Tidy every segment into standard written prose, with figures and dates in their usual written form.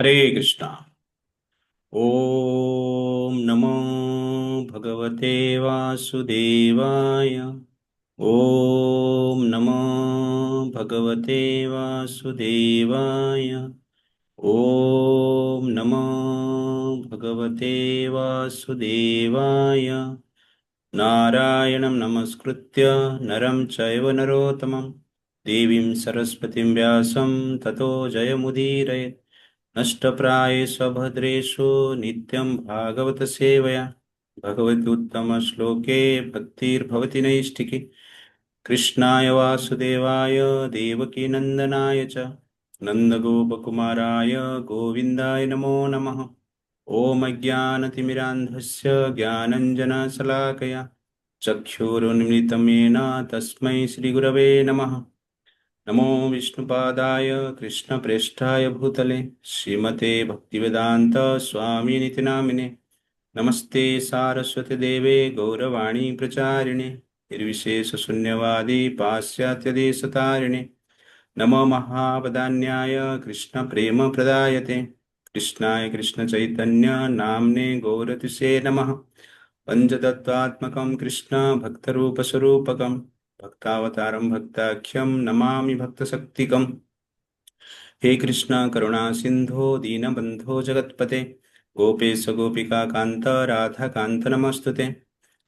हरे कृष्णा। ओम नमो भगवते वासुदेवाय। ओम नमो भगवते वासुदेवाय। ओम नमो भगवते वासुदेवाय। नारायणं नमस्कृत्य नरं चैव नरोत्तमं देवीं सरस्वतीं व्यासं ततो जयमुदीरयेत्। नष्टप्रायेषु भद्रेषु नित्यं भागवत सेवया भगवदुत्तमश्लोके भक्तिर्भवति नैष्ठिकी। कृष्णाय वासुदेवाय देवकीनन्दनाय च नन्दगोपकुमाराय गोविन्दाय नमो नमः। ॐ अज्ञानतिमिरान्धस्य ज्ञानञ्जनशलाकया चक्षुरुन्मिलितं येन तस्मै श्रीगुरवे नमः। नमो विष्णुपादाय कृष्णप्रेष्ठाय भूतले श्रीमते भक्तिवेदान्त स्वामिनिति नामिने। नमस्ते सारस्वती देवे गौरवाणी प्रचारिणे निर्विशेषशून्यवादी पाश्चात्यदेशतारिणे। नमो महावदान्याय कृष्णप्रेमप्रदायते कृष्णाय कृष्णचैतन्य नाम्ने गौरतिसे नमः। पञ्चतत्त्वात्मकं कृष्ण भक्तरूपस्वरूपकं भक्तावतारं भक्ताख्यं नमामि भक्तशक्तिकम्। हे कृष्ण करुणा सिंधो दीनबंधो जगत्पते गोपेश गोपिका कांत राधा कांत नमस्तुते।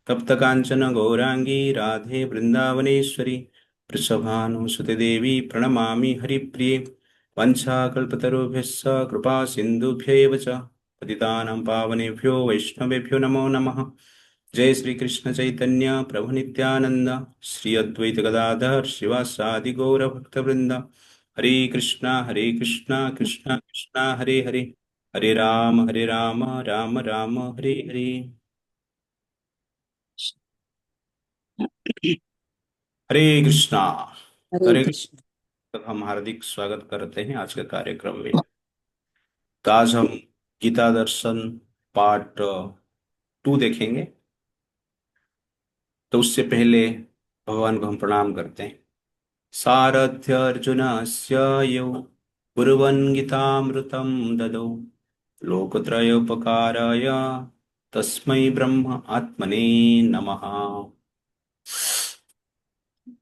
तप्त कांचन गौरांगी राधे वृंदावनेश्वरी वृषभानुसुते देवी प्रणमामि हरिप्रिये। वंशाकल्पतरुभ्यश्च कृपा सिन्धुभ्य एव च पतितानां पावनेभ्यो वैष्णवेभ्यो नमो नमः। जय श्री कृष्ण चैतन्य प्रभु नित्यानंद श्री अद्वैत गदाधर शिवासादि गौर भक्तवृंद। हरे कृष्णा कृष्णा कृष्णा हरे हरे हरे राम राम राम हरे हरे। हरे कृष्णा। हरे हरे कृष्ण। कृष्ण। हम हार्दिक स्वागत करते हैं आज के कार्यक्रम में। तो आज हम गीता दर्शन पार्ट 2 देखेंगे। तो उससे पहले भगवान को हम प्रणाम करते हैं। सारथ्य अर्जुनस्य यौ कुर्वन् गीतामृतं ददौ लोकत्रयोपकाराय तस्मै ब्रह्म आत्मने नमः।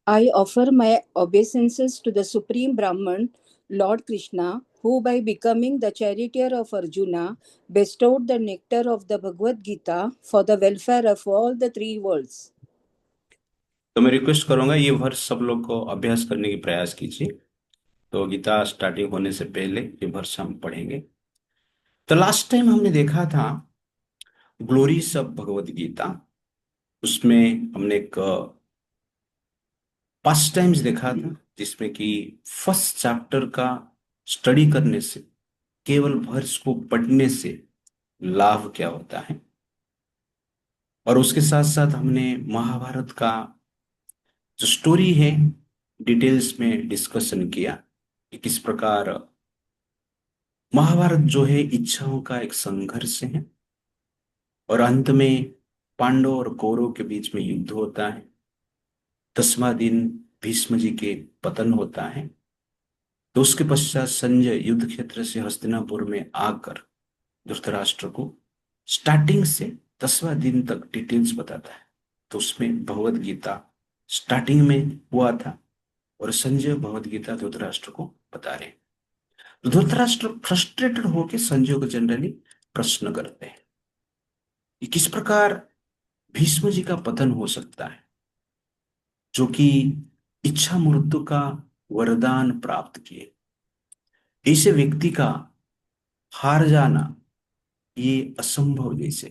I offer my obeisances to the Supreme Brahman, Lord Krishna, who by becoming the charioteer of Arjuna bestowed the nectar of the Bhagavad Gita for the welfare of all the three worlds. तो मैं request करूंगा ये वर्ष सब लोग को अभ्यास करने की प्रयास कीजिए। तो गीता स्टार्टिंग होने से पहले ये वर्ष हम पढ़ेंगे। तो लास्ट टाइम हमने देखा था ग्लोरीज ऑफ भगवद गीता। उसमें हमने एक पास्ट टाइम्स देखा था जिसमें कि फर्स्ट चैप्टर का स्टडी करने से, केवल वर्ष को पढ़ने से लाभ क्या होता है। और उसके साथ साथ हमने महाभारत का जो स्टोरी है डिटेल्स में डिस्कशन किया कि किस प्रकार महाभारत जो है इच्छाओं का एक संघर्ष है और अंत में पांडव और कौरव के बीच में युद्ध होता है। 10वां दिन भीष्म जी के पतन होता है। तो उसके पश्चात संजय युद्ध क्षेत्र से हस्तिनापुर में आकर धृतराष्ट्र को स्टार्टिंग से 10वां दिन तक डिटेल्स बताता है। तो उसमें भगवत गीता स्टार्टिंग में हुआ था और संजय भगवत गीता धृतराष्ट्र को बता रहे हैं। तो धृतराष्ट्र फ्रस्ट्रेटेड होकर संजय को जनरली प्रश्न करते हैं कि किस प्रकार भीष्म जी का पतन हो सकता है, जो कि इच्छा मृत्यु का वरदान प्राप्त किए। ऐसे व्यक्ति का हार जाना ये असंभव जैसे,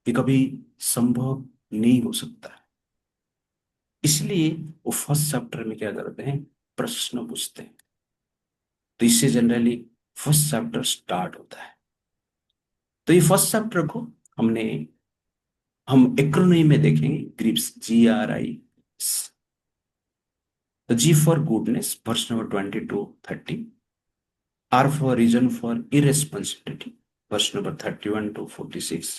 ये कभी संभव नहीं हो सकता। इसलिए वो फर्स्ट चैप्टर में क्या करते हैं, प्रश्न पूछते हैं। तो इससे जनरली फर्स्ट चैप्टर स्टार्ट होता है। तो ये फर्स्ट चैप्टर को हमने हम एक्रोनिम में देखेंगे, ग्रिप्स GRI। तो G for goodness verse number 20 to 30। R for reason for irresponsibility verse number 31 to 46।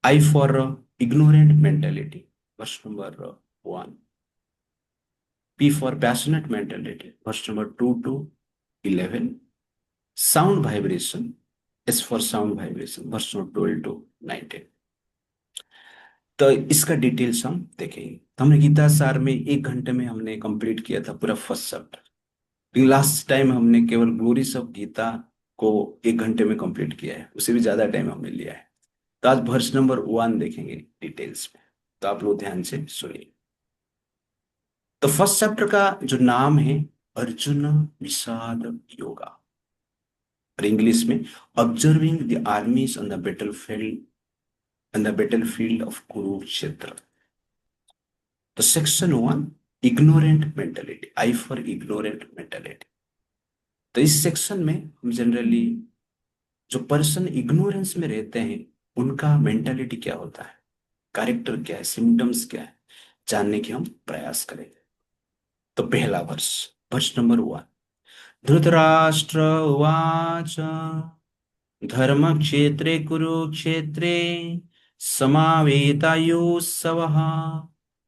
I for ignorant mentality verse number 1। P for passionate mentality verse number 2 to 11। Sound vibration, S for sound vibration, verse note 12 to 19। तो इसका details हम देखेंगे। तो हमने गीता सार में 1 घंटे में हमने कंप्लीट किया था पूरा फर्स्ट चैप्टर। लास्ट टाइम हमने केवल ग्लोरीज ऑफ गीता को 1 घंटे में कंप्लीट किया है, उससे भी ज्यादा टाइम हमने लिया है। तो आज वर्ष नंबर 1 देखेंगे डिटेल्स में। तो आप लोग ध्यान से सुनिए। तो फर्स्ट चैप्टर का जो नाम है, अर्जुन विषाद योगा, और इंग्लिश में observing the armies on the battle field of Kurukshetra. तो section 1, ignorant mentality, I for ignorant mentality. तो इस सेक्शन में हम जनरली जो पर्सन इग्नोरेंस में रहते हैं उनका मेंटालिटी क्या होता है, कैरेक्टर क्या है, सिम्टम्स क्या है, जानने की हम प्रयास करेंगे। तो पहला वर्ष, वर्ष नंबर 1। धृतराष्ट्र उवाच धर्मक्षेत्रे कुरुक्षेत्रे समावेतायुत्सवः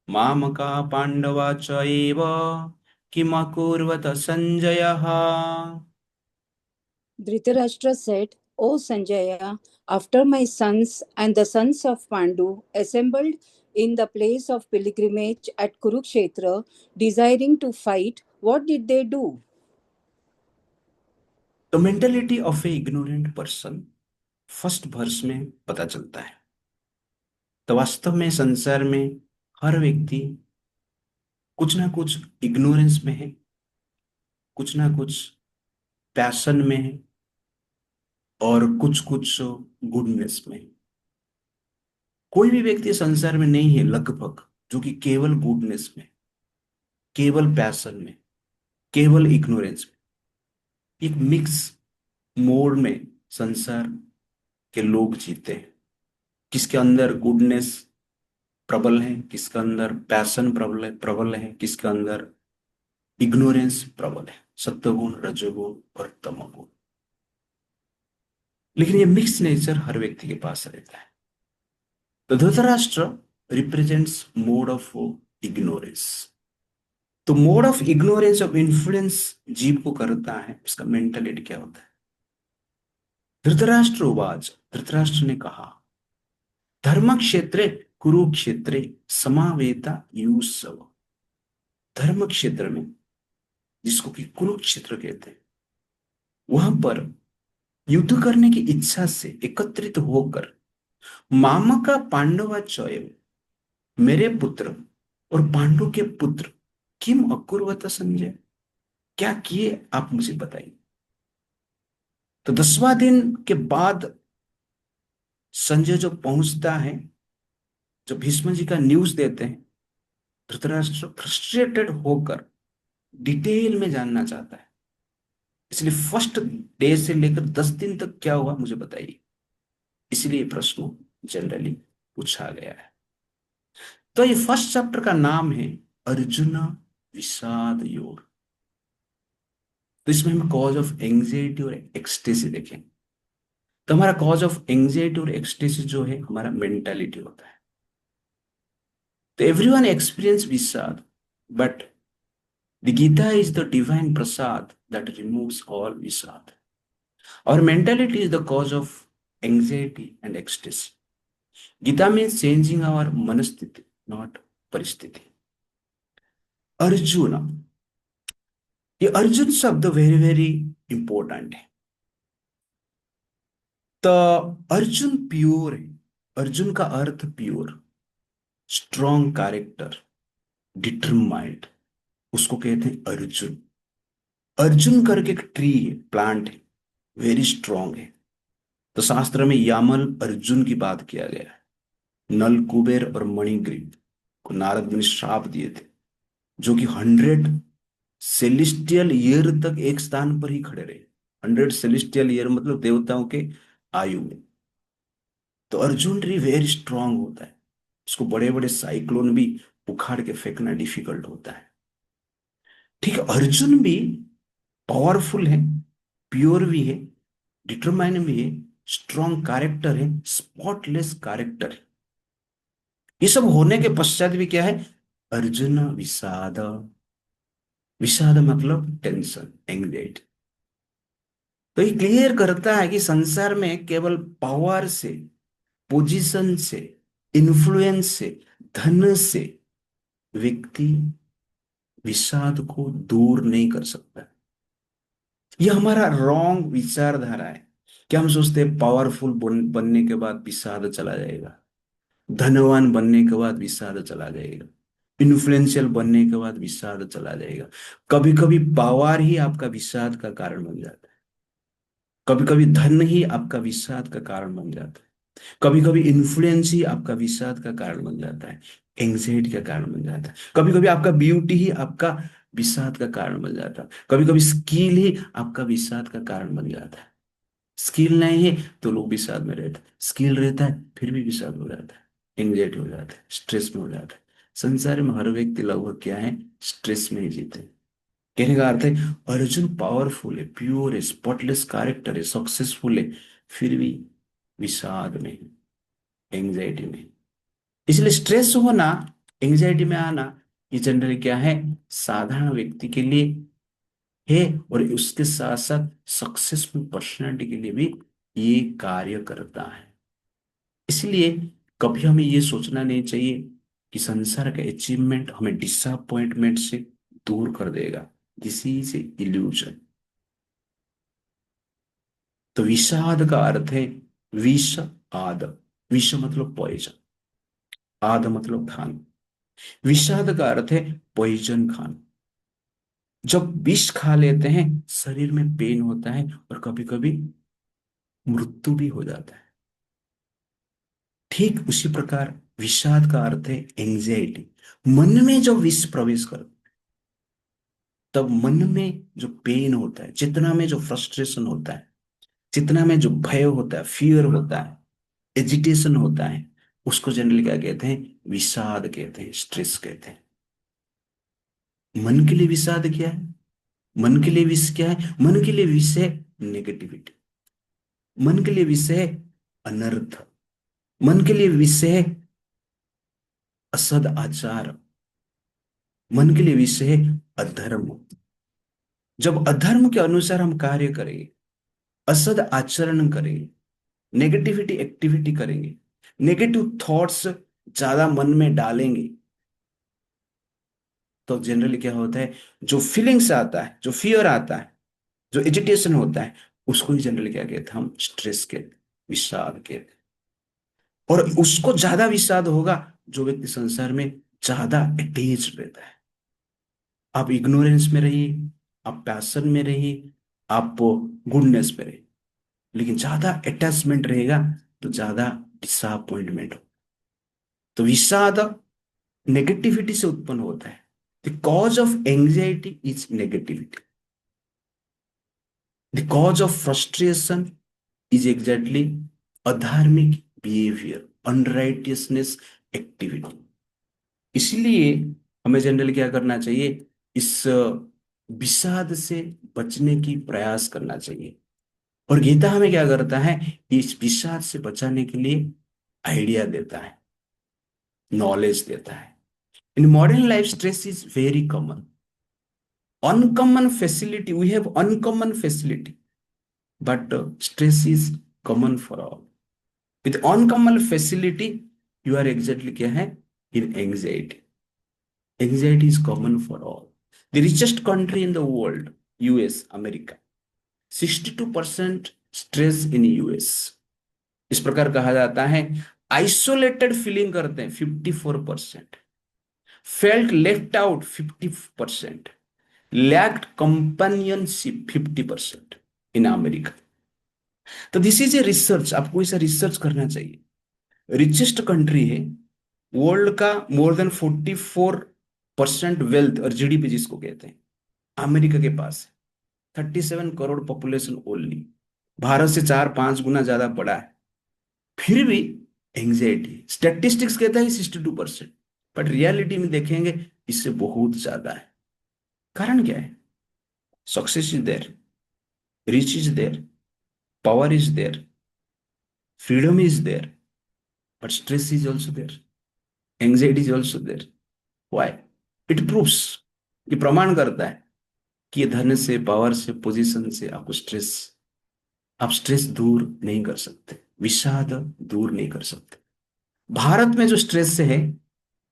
मामका पांडवा च एव किमकुर्वत संजयः। Dhritarashtra said, O Sanjaya, after my sons and the sons of Pandu assembled in the place of pilgrimage at Kurukshetra, desiring to fight, what did they do? तो mentality of a ignorant person first verse में पता चलता है। तो वास्तव में संसार में हर व्यक्ति कुछ ना कुछ इग्नोरेंस में है, कुछ ना कुछ पैशन में है, और कुछ कुछ गुडनेस में है। कोई भी व्यक्ति संसार में नहीं है लगभग जो कि केवल गुडनेस में, केवल पैशन में, केवल इग्नोरेंस में, एक मिक्स मोड में संसार के लोग जीते हैं। किसके अंदर गुडनेस प्रबल है, किसके अंदर पैशन प्रबल है, किसके अंदर इग्नोरेंस प्रबल है, सत्वगुण, रजोगुण और तमोगुण। लेकिन ये मिक्स नेचर हर व्यक्ति के पास रहता है। तो Dhritarashtra represents mode of ignorance. तो mode of ignorance of influence जीव को करता है, उसका मेंटलिटी क्या होता है। धृतराष्ट्र उवाच, धृतराष्ट्र ने कहा, धर्म क्षेत्रे कुरुक्षेत्रे समावेता युत्सव। धर्म क्षेत्र में, जिसको कि कुरुक्षेत्र कहते हैं, वहां पर युद्ध करने की इच्छा से एकत्रित होकर मामका पांडवा चयव, मेरे पुत्र और पांडु के पुत्र, किम अकुर्वत संजय, क्या किए आप मुझे बताइए। तो 10वां दिन के बाद संजय जो पहुंचता है, जो भीष्म जी का न्यूज देते हैं, धृतराष्ट्र फ्रस्ट्रेटेड होकर डिटेल में जानना चाहता है। इसलिए फर्स्ट डे से लेकर 10 दिन तक क्या हुआ मुझे बताइए। इसलिए प्रश्न जनरली पूछा गया है। तो ये फर्स्ट चैप्टर का नाम है अर्जुन विषाद योग। तो इसमें हम कॉज ऑफ एंग्जाइटी और एक्सटेसी देखें। तो हमारा कॉज ऑफ एंग्जाइटी और एक्सटेसी जो है हमारा मेंटालिटी होता है। तो everyone experience vishad, but the Gita is the divine prasad that removes all vishad. Our mentality is the cause of anxiety and ecstasy. Gita means changing our manasthiti, not परिस्थिति। अर्जुन, ये अर्जुन शब्द वेरी वेरी इंपॉर्टेंट है। तो अर्जुन प्योर है। अर्जुन का अर्थ प्योर, स्ट्रॉन्ग कैरेक्टर, डिटरमाइंड, उसको कहते हैं अर्जुन। अर्जुन करके एक ट्री है, प्लांट है, वेरी स्ट्रॉन्ग है। तो शास्त्र में यामल अर्जुन की बात किया गया है। नल, कुबेर और मणिग्रीव को नारद ने श्राप दिए थे, जो कि 100 सेलिस्टियल ईयर तक एक स्थान पर ही खड़े रहे। 100 सेलिस्टियल ईयर मतलब देवताओं के आयु में। तो अर्जुन ट्री वेरी स्ट्रांग होता है, उसको बड़े बड़े साइक्लोन भी उखाड़ के फेंकना डिफिकल्ट होता है। ठीक है, अर्जुन भी पावरफुल है, प्योर भी है, डिटरमाइन भी है, स्ट्रॉन्ग कैरेक्टर है, स्पॉटलेस कैरेक्टर है। ये सब होने के पश्चात भी क्या है, अर्जुन विषाद। विषाद मतलब टेंशन, एंग्जाइटी। तो ये क्लियर करता है कि संसार में केवल पावर से, पोजीशन से, इन्फ्लुएंस से, धन से व्यक्ति विषाद को दूर नहीं कर सकता। ये हमारा रॉन्ग विचारधारा है कि हम सोचते हैं पावरफुल बनने के बाद विषाद चला जाएगा, धनवान बनने के बाद विषाद चला जाएगा, इन्फ्लुएंशियल बनने के बाद विषाद चला जाएगा। कभी कभी पावर ही आपका विषाद का कारण बन जाता है, कभी कभी धन ही आपका विषाद का कारण बन जाता है, कभी कभी इन्फ्लुएंस ही आपका विषाद का कारण बन जाता है, एंग्जाइटी का कारण बन जाता है। कभी कभी आपका ब्यूटी ही आपका विषाद का कारण बन जाता है, कभी कभी स्किल ही आपका विषाद का कारण बन जाता है। स्किल नहीं है तो लोग विषाद में रहते हैं, स्किल रहता है फिर भी विषाद हो जाता है, एंग्जाइटी हो जाता है, स्ट्रेस में हो जाता है। संसार में हर व्यक्ति लगभग क्या है, स्ट्रेस में ही जीते हैं। कहने का अर्थ है अर्जुन पावरफुल है, प्योर है, स्पॉटलेस कैरेक्टर है, सक्सेसफुल है, फिर भी विषाद में, एंग्जाइटी में। इसलिए स्ट्रेस होना, एंग्जाइटी में आना, ये जनरली क्या है, साधारण व्यक्ति के लिए है, और उसके साथ साथ सक्सेसफुल पर्सनालिटी के लिए भी ये कार्य करता है। इसलिए कभी हमें ये सोचना नहीं चाहिए कि संसार का अचीवमेंट हमें डिसअपॉइंटमेंट से दूर कर देगा। This is illusion. तो विषाद का अर्थ है विष आद। विष मतलब पॉइजन, आद मतलब खान। विषाद का अर्थ है पॉइजन खान। जब विष खा लेते हैं शरीर में पेन होता है और कभी कभी मृत्यु भी हो जाता है। ठीक उसी प्रकार विषाद का अर्थ है एंग्जाइटी। मन में जब विष प्रवेश कर, तब मन में जो पेन होता है, चेतना में जो फ्रस्ट्रेशन होता है, चेतना में जो भय होता है, फियर होता है, एजिटेशन होता है, उसको जनरली क्या कहते हैं, विषाद कहते हैं, स्ट्रेस कहते हैं। मन के लिए विषाद क्या है, मन के लिए विष क्या है, मन के लिए विष है नेगेटिविटी, मन के लिए विष है अनर्थ, मन के लिए विष है असद आचार, मन के लिए विष है अधर्म। जब अधर्म के अनुसार हम कार्य करेंगे, असद आचरण करेंगे, नेगेटिविटी एक्टिविटी करेंगे, नेगेटिव थॉट्स ज्यादा मन में डालेंगे, तो जनरली क्या होता है, जो फीलिंग्स आता है, जो फियर आता है, जो एजिटेशन होता है, उसको ही जनरली क्या कहते हैं, हम स्ट्रेस कहते हैं, विषाद कहते हैं। और उसको ज्यादा विषाद होगा जो व्यक्ति संसार में ज्यादा अटैच रहता है। आप इग्नोरेंस में रहिए, आप पैशन में रहिए, आप गुडनेस में रहिए, लेकिन ज्यादा अटैचमेंट रहेगा तो ज्यादा डिसअपॉइंटमेंट हो। तो विषाद नेगेटिविटी से उत्पन्न होता है। The cause of anxiety is negativity, the cause of frustration is exactly अधार्मिक बिहेवियर, अनराइटियसनेस एक्टिविटी। इसलिए हमें जनरली क्या करना चाहिए, इस विषाद से बचने की प्रयास करना चाहिए। और गीता हमें क्या करता है, इस विषाद से बचाने के लिए आइडिया देता है, नॉलेज देता है। In modern life stress is very common, uncommon facility, we have uncommon facility, but stress is common for all. With uncommon facility you are exactly क्या है, in anxiety. Anxiety is common for all. The richest country in the world, US America, 62% stress in US. इस प्रकार कहा जाता है। Isolated feeling करते हैं 54%, felt left out 50%, lacked companionship 50% in America. तो दिस इज ए रिसर्च, आपको इसे रिसर्च करना चाहिए। रिचेस्ट कंट्री है वर्ल्ड का, मोर देन 44% वेल्थ और जीडीपी जिसको कहते हैं, अमेरिका के पास है। 37 करोड़ पॉपुलेशन ओनली, भारत से 4-5 गुना ज्यादा बड़ा है। फिर भी एंग्जाइटी, स्टैटिस्टिक्स कहता है 62%, बट रियलिटी में देखेंगे इससे बहुत ज्यादा है। कारण क्या है, success is there, rich is there, power is there, freedom is there, but stress is also there, anxiety is also there. Why? It proves, ये प्रमाण करता है कि ये धन से, पावर से, पोजीशन से आपको स्ट्रेस आप स्ट्रेस दूर नहीं कर सकते, विषाद दूर नहीं कर सकते। भारत में जो स्ट्रेस है,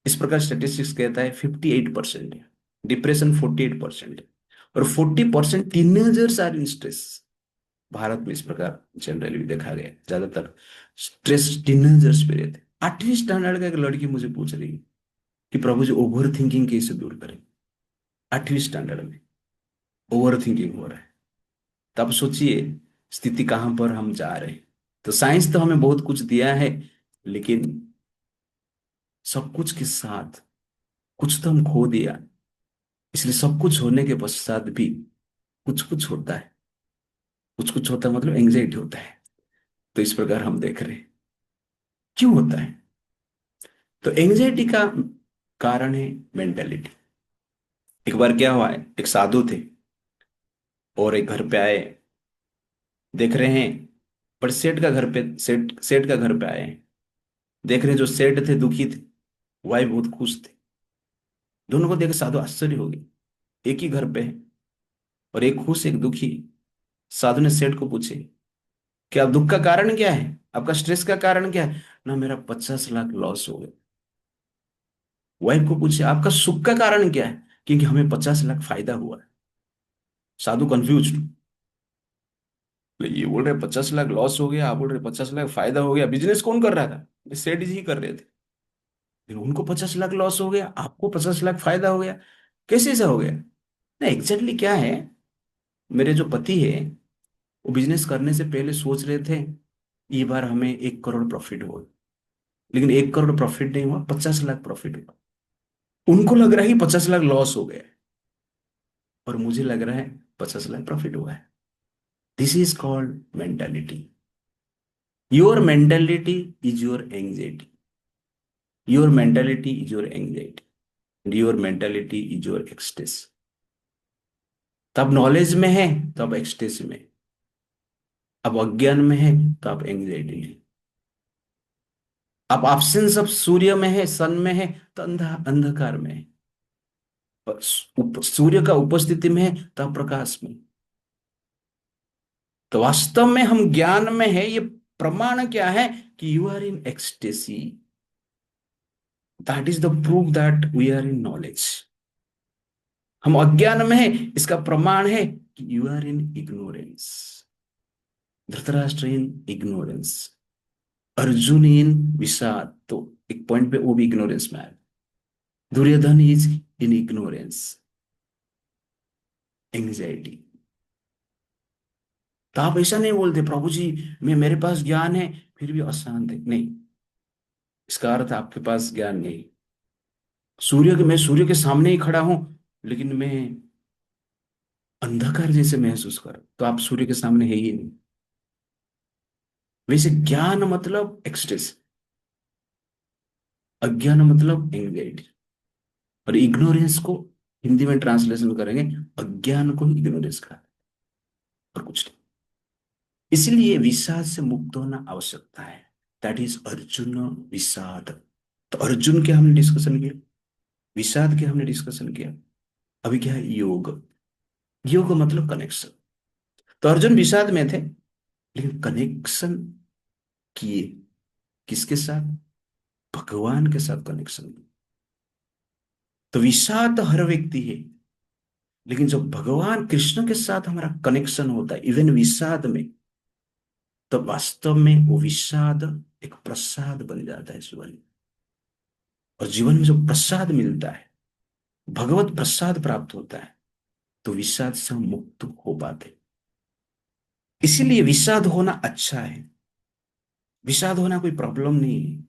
इस प्रकार स्टेटिस्टिक्स कहता है 58% है, डिप्रेशन 48% है, और 40% teenagers are in stress. Bharat में इस प्रकार जनरली भी देखा गया है, ज्यादातर स्ट्रेस टीनेजर्स पे रहते हैं। 8वीं स्टैंडर्ड का एक लड़की मुझे पूछ रही है कि प्रभु जी ओवर थिंकिंग कैसे दूर करें। 8वीं स्टैंडर्ड में ओवर थिंकिंग हो रहा है। तब सोचिए स्थिति कहां पर हम जा रहे हैं। तो साइंस तो हमें बहुत कुछ दिया है, लेकिन सब कुछ के साथ कुछ तो हम खो दिया। इसलिए सब कुछ होने के पश्चात भी कुछ कुछ होता है। कुछ कुछ होता है मतलब एंग्जाइटी होता है। तो इस प्रकार हम देख रहे हैं क्यों होता है। तो एंग्जाइटी का कारण है मेंटेलिटी। एक बार क्या हुआ है, एक साधु थे और एक घर पे आए, देख रहे हैं, पर सेठ का घर पे, सेठ सेठ का घर पे आए हैं। देख रहे हैं जो सेठ थे दुखी थे, वाइफ बहुत खुश थे। दोनों को देख साधु आश्चर्य हो गया, एक ही घर पे है और एक खुश एक दुखी। साधु ने सेठ को पूछे कि आप दुख का कारण क्या है, आपका स्ट्रेस का कारण क्या है। ना मेरा 50 लाख लॉस हो गया। वाइफ को पूछे आपका सुख का कारण क्या है, क्योंकि हमें 50 लाख फायदा हुआ है। साधु कंफ्यूज, ये बोल रहे 50 लाख लॉस हो गया, आप बोल रहे 50 लाख फायदा हो गया। बिजनेस कौन कर रहा था, सेठ जी ही कर रहे थे। लेकिन उनको 50 लाख लॉस हो गया, आपको 50 लाख फायदा हो गया, कैसे ऐसा हो गया। ना एग्जैक्टली क्या है, मेरे जो पति है वो बिजनेस करने से पहले सोच रहे थे ये बार हमें 1 करोड़ प्रॉफिट हो, लेकिन 1 करोड़ प्रॉफिट नहीं हुआ, 50 लाख प्रॉफिट हुआ। उनको लग रहा है कि 50 लाख लॉस हो गया है, और मुझे लग रहा है 50 लाख प्रॉफिट हुआ है। This is called mentality. Your mentality is your anxiety. Your mentality is your anxiety and your mentality is your ecstasy. तब नॉलेज में है तो अब एक्सटेस में, अब अज्ञान में है तो आप एंग्जाइटी में। अब ऑप्शन ऑफ सूर्य में है, सन में है तो अंधकार में है। और सूर्य का उपस्थिति में है तो आप प्रकाश में। तो वास्तव में हम ज्ञान में है, ये प्रमाण क्या है कि you are in ecstasy. That is the proof that we are in knowledge. हम अज्ञान में है, इसका प्रमाण है कि you are in ignorance. Dhritarashtra in ignorance, Arjun in विषाद। तो एक पॉइंट पे वो भी इग्नोरेंस में आया। Duryodhana is in ignorance, anxiety. तो आप ऐसा नहीं बोलते प्रभु जी मैं, मेरे पास ज्ञान है फिर भी अशांत है, नहीं। इसका अर्थ आपके पास ज्ञान नहीं। मैं सूर्य के सामने ही खड़ा हूं, लेकिन मैं अंधकार जैसे महसूस कर, तो आप सूर्य के सामने है ही नहीं। वैसे ज्ञान मतलब एक्सटेस, अज्ञान मतलब एंग्जाइटी। और इग्नोरेंस को हिंदी में ट्रांसलेशन करेंगे, अज्ञान को इग्नोरेंस कहा, और कुछ नहीं। इसलिए विषाद से मुक्त होना आवश्यकता है। दैट इज अर्जुन विषाद। तो अर्जुन के हमने डिस्कशन किया, विषाद के हमने डिस्कशन किया। अभी क्या है, योग। योग मतलब कनेक्शन। तो अर्जुन विषाद में थे, लेकिन कनेक्शन किए किसके साथ, भगवान के साथ कनेक्शन। तो विषाद हर व्यक्ति है, लेकिन जब भगवान कृष्ण के साथ हमारा कनेक्शन होता है इवन विषाद में, तो वास्तव में वो विषाद एक प्रसाद बन जाता है जीवन में। और जीवन में जो प्रसाद मिलता है, भगवत प्रसाद प्राप्त होता है, तो विषाद से हम मुक्त हो पाते। इसीलिए विषाद होना अच्छा है, विषाद होना कोई प्रॉब्लम नहीं है।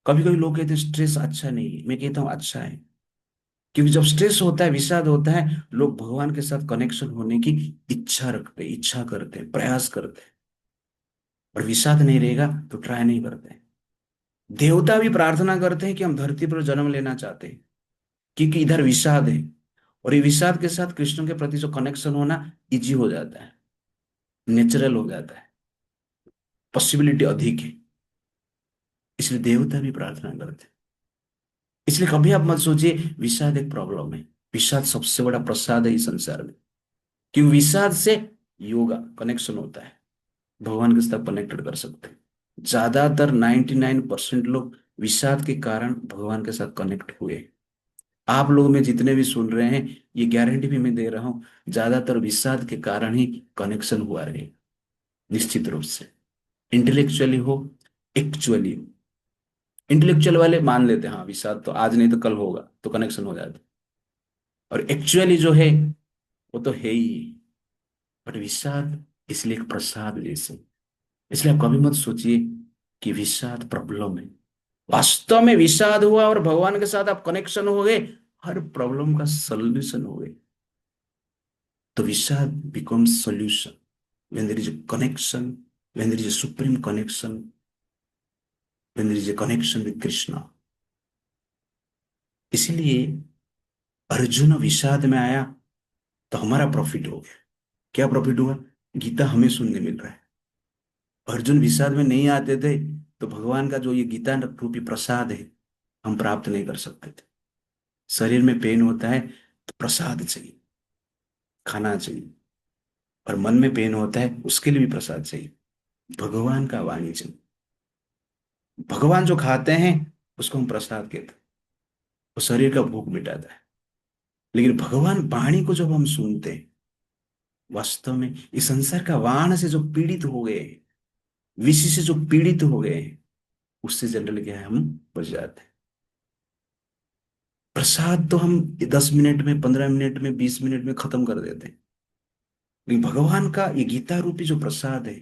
कभी कभी लोग कहते हैं स्ट्रेस अच्छा नहीं है, मैं कहता हूं अच्छा है। क्योंकि जब स्ट्रेस होता है, विषाद होता है, लोग भगवान के साथ कनेक्शन होने की इच्छा रखते हैं, इच्छा करते हैं, प्रयास करते हैं। और विषाद नहीं रहेगा तो ट्राई नहीं करते हैं। देवता भी प्रार्थना करते हैं कि हम धरती पर जन्म लेना चाहते हैं, क्योंकि इधर विषाद है। और ये विषाद के साथ कृष्ण के प्रति जो कनेक्शन होना इजी हो जाता है, नेचुरल हो जाता है, पॉसिबिलिटी अधिक है। इसलिए देवता भी प्रार्थना करते हैं। इसलिए कभी आप मत सोचिए विषाद एक प्रॉब्लम है। विषाद सबसे बड़ा प्रसाद है इस संसार में, क्योंकि विषाद से योगा कनेक्शन होता है। भगवान के साथ कनेक्टेड कर सकते हैं। ज्यादातर 99% लोग विषाद के कारण भगवान के साथ कनेक्ट हुए। आप लोग में जितने भी सुन रहे हैं, ये गारंटी भी मैं दे रहा हूं, ज्यादातर विषाद के कारण ही कनेक्शन हुआ रहे, निश्चित रूप से। इंटेलेक्चुअली हो, एक्चुअली हो। इंटेलेक्चुअल वाले मान लेते हैं हाँ विषाद तो आज नहीं तो कल होगा, तो कनेक्शन हो जाता है। और एक्चुअली जो है वो तो है ही। बट विषाद इसलिए एक प्रसाद जैसे। इसलिए आप कभी मत सोचिए कि विषाद प्रॉब्लम है। वास्तव में विषाद हुआ और भगवान के साथ आप कनेक्शन हो गए, हर प्रॉब्लम का सोल्यूशन हो गए। तो विषाद becomes solution when there is a connection, when there is a supreme connection, when there is a connection with Krishna. इसलिए अर्जुन विषाद में आया तो हमारा प्रॉफिट हो गया। क्या प्रॉफिट हुआ? गीता हमें सुनने मिल रहा है। अर्जुन विषाद में नहीं आते थे तो भगवान का जो ये गीता रूपी प्रसाद है हम प्राप्त नहीं कर सकते थे। शरीर में पेन होता है तो प्रसाद चाहिए, खाना चाहिए। और मन में पेन होता है उसके लिए भी प्रसाद चाहिए, भगवान का वाणी चाहिए। भगवान जो खाते हैं उसको हम प्रसाद कहते हैं, वो शरीर का भूख मिटाता है। लेकिन भगवान वाणी को जब हम सुनते हैं, वास्तव में इस संसार का वाण से जो पीड़ित हो गए हैं, विषय से जो पीड़ित हो गए हैं, उससे जनरल क्या है, हम बच जाते हैं। प्रसाद तो हम 10 मिनट में, 15 मिनट में, 20 मिनट में खत्म कर देते हैं। लेकिन भगवान का ये गीता रूपी जो प्रसाद है,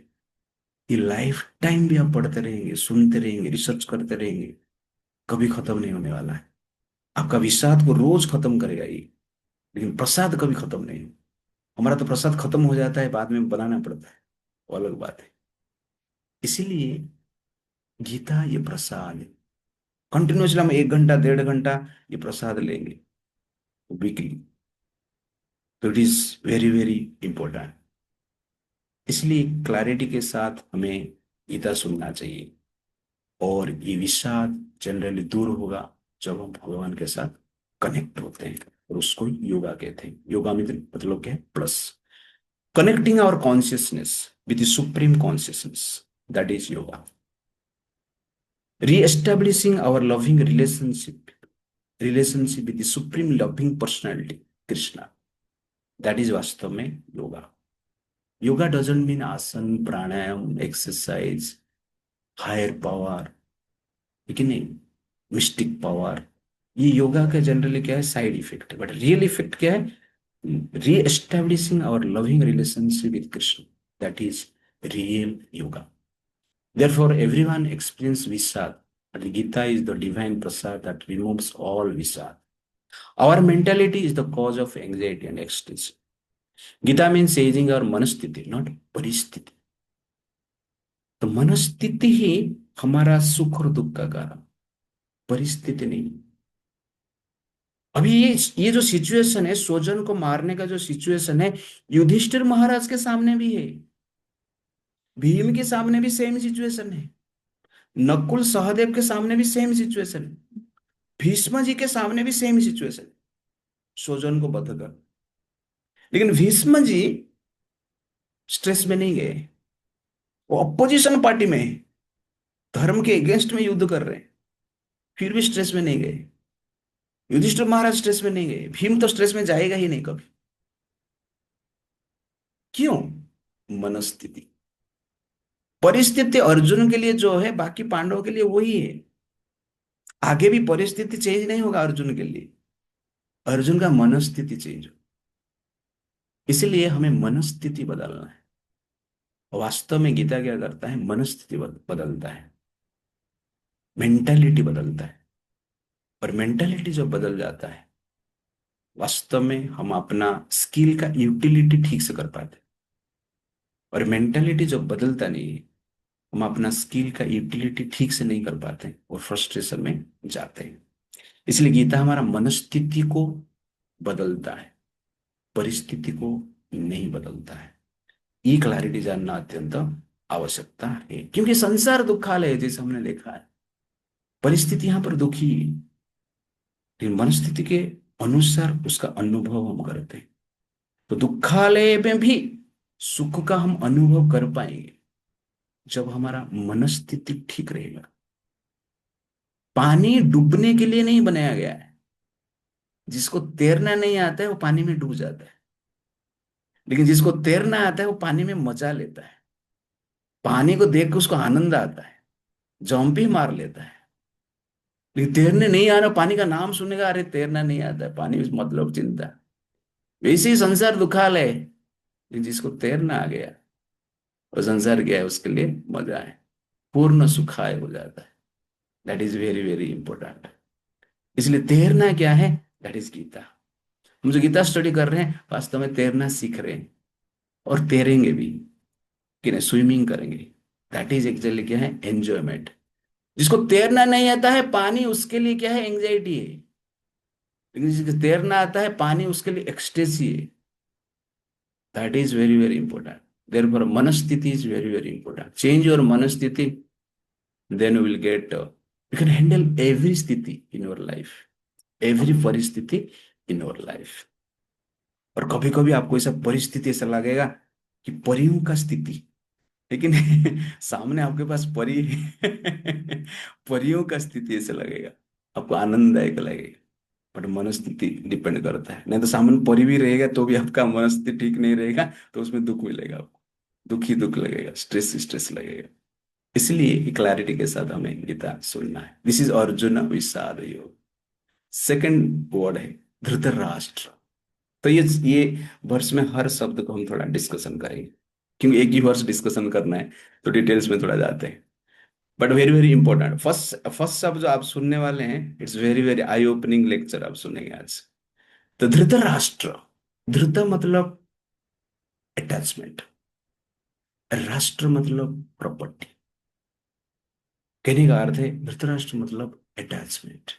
ये लाइफ टाइम भी आप पढ़ते रहेंगे, सुनते रहेंगे, रिसर्च करते रहेंगे, कभी खत्म नहीं होने वाला है। आपका विषाद को रोज खत्म करेगा ये, लेकिन प्रसाद कभी खत्म नहीं। हमारा तो प्रसाद खत्म हो जाता है, बाद में बनाना पड़ता है, वो अलग बात है। इसीलिए गीता ये प्रसाद है। कंटिन्यूसली हम 1 घंटा 1.5 घंटा ये प्रसाद लेंगे वीकली, तो it is very very important. इसलिए क्लैरिटी के साथ हमें गीता सुनना चाहिए। और ये विषाद जनरली दूर होगा जब हम भगवान के साथ कनेक्ट होते हैं। और उसको योगा कहते हैं। योगा में मतलब क्या है? Plus connecting our consciousness with the supreme consciousness, that is yoga. Re-establishing our loving relationship with the supreme loving personality Krishna, that is वास्तव में योगा। योगा doesn't mean आसन, प्राणायाम, एक्सरसाइज, हायर पावर, लेकिन नहीं, मिस्टिक पावर। ये योगा का जनरली क्या है? Side effect है। बट रियल इफेक्ट क्या है? re-establishing our loving relationship with Krishna, that is real yoga. Therefore, everyone experiences Vishad, but the Gita is the divine prasad that removes all Vishad. Our mentality is the cause of anxiety and ecstasy. Gita means changing our manasthiti, not paristhiti. तो मनस्थिति ही हमारा सुख और दुख का कारण, परिस्थिति नहीं। अभी ये जो सिचुएशन है, स्वजन को मारने का जो सिचुएशन है, युधिष्ठिर महाराज के सामने भी है, भीम के सामने भी सेम सिचुएशन है, नकुल सहदेव के सामने भी सेम सिचुएशन है, भीष्म जी के सामने भी सेम सिचुएशन है, स्वजन को बध कर। लेकिन भीष्म जी स्ट्रेस में नहीं गए, वो अपोजिशन पार्टी में है, धर्म के अगेंस्ट में युद्ध कर रहे हैं, फिर भी स्ट्रेस में नहीं गए। युधिष्ठिर महाराज स्ट्रेस में नहीं गए, भीम तो स्ट्रेस में जाएगा ही नहीं कभी। क्यों? मनस्थिति। परिस्थिति अर्जुन के लिए जो है, बाकी पांडवों के लिए वही है। आगे भी परिस्थिति चेंज नहीं होगा अर्जुन के लिए, अर्जुन का मनस्थिति चेंज हो। इसलिए हमें मनस्थिति बदलना है। वास्तव में गीता क्या करता है? मनस्थिति बदलता है, मेंटालिटी बदलता है। और मेंटालिटी जब बदल जाता है, वास्तव में हम अपना स्किल का यूटिलिटी ठीक से कर पाते हैं। और मेंटालिटी जब बदलता नहीं है, हम अपना स्किल का यूटिलिटी ठीक से नहीं कर पाते और फ्रस्ट्रेशन में जाते हैं। इसलिए गीता हमारा मनस्थिति को बदलता है, परिस्थिति को नहीं बदलता है। ये क्लैरिटी जानना अत्यंत आवश्यकता है, क्योंकि संसार दुखालय है, जैसे हमने देखा है। परिस्थिति यहां पर दुखी है, लेकिन मनस्थिति के अनुसार उसका अनुभव हम करते हैं। तो दुखालय में भी सुख का हम अनुभव कर पाएंगे। जब हमारा मनस्थिति ठीक रहेगा। पानी डूबने के लिए नहीं बनाया गया है। जिसको तैरना नहीं आता है वो पानी में डूब जाता है, लेकिन जिसको तैरना आता है वो पानी में मजा लेता है। पानी को देख के उसको आनंद आता है, जंप ही मार लेता है। लेकिन तैरने नहीं आ रहा, पानी का नाम सुनेगा, अरे तैरना नहीं आता है, पानी में मतलब चिंता। वैसे ही संसार दुखालय है, लेकिन जिसको तैरना आ गया और संसार गया है उसके लिए मजा है, पूर्ण सुखाय हो जाता है। That is very very important. इसलिए तैरना क्या है, दैट इज गीता। हम जो गीता स्टडी कर रहे हैं वास्तव में तैरना सीख रहे हैं, और तैरेंगे भी कि नहीं, स्विमिंग करेंगे। दैट इज एक्चुअली क्या है, एंजॉयमेंट। जिसको तैरना नहीं आता है पानी, उसके लिए क्या है, एंजाइटी है। लेकिन जिसको तैरना आता है पानी, उसके लिए एक्सटेसी है। That is very very important. Therefore मनस्थिति is very very important. Change your मनस्थिति, then you will get you can handle every स्थिति in your life, every परिस्थिति in your life। और कभी कभी आपको ऐसा परिस्थिति ऐसा लगेगा कि परियों का स्थिति, लेकिन सामने आपके पास परी है। परियों का स्थिति ऐसे लगेगा, आपको आनंददायक लगेगा। बट मनस्थिति डिपेंड करता है, नहीं तो सामने परी भी रहेगा तो भी आपका मनस्थिति ठीक नहीं रहेगा, तो उसमें दुख मिलेगा आपको। दुख ही दुख लगेगा, स्ट्रेस स्ट्रेस लगेगा। इसलिए क्लैरिटी के साथ हमें गीता सुनना है। दिस इज अर्जुन विषाद योग। सेकंड वर्ड है धृतराष्ट्र। तो ये वर्ष में हर शब्द को हम थोड़ा डिस्कशन करेंगे, क्योंकि एक ही वर्ष डिस्कशन करना है, तो डिटेल्स में थोड़ा जाते हैं। But very very important, first first शब्द जो आप सुनने वाले हैं, it's very very I opening lecture आप सुनेंगे आज। तो धृतराष्ट्र, धृत मतलब अटैचमेंट, राष्ट्र मतलब प्रॉपर्टी। कहने का अर्थ है धृतराष्ट्र मतलब अटैचमेंट।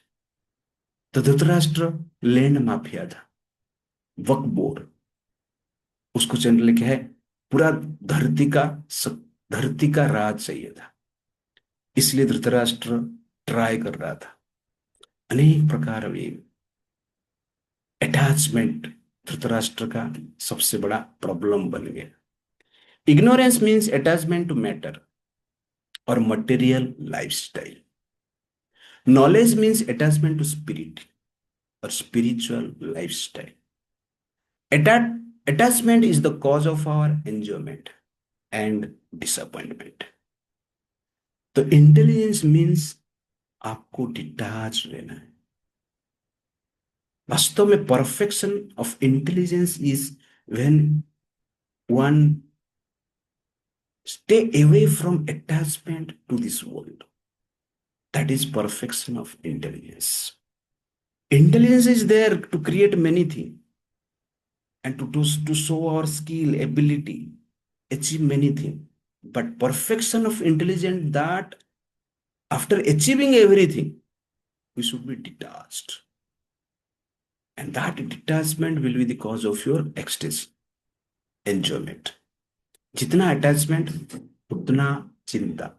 तो धृतराष्ट्र लैंड माफिया था, वक्फ बोर्ड। उसको जनरली क्या है, पूरा धरती का धरती का राज चाहिए था। इसलिए धृतराष्ट्र ट्राई कर रहा था अनेक प्रकार में। अटैचमेंट धृतराष्ट्र का सबसे बड़ा प्रॉब्लम बन गया। Ignorance means attachment to matter और material lifestyle. Knowledge means attachment to spirit और spiritual lifestyle. Attachment is the cause of our enjoyment and disappointment. तो इंटेलिजेंस मीन्स आपको डिटैच रहना है। वास्तव में perfection of intelligence is when one stay away from attachment to this world. That is perfection of intelligence. Intelligence is there to create many thing and to show our skill, ability, achieve many things. But perfection of intelligence, that after achieving everything, we should be detached. And that detachment will be the cause of your ecstasy, enjoyment. जितना attachment उतना चिंता,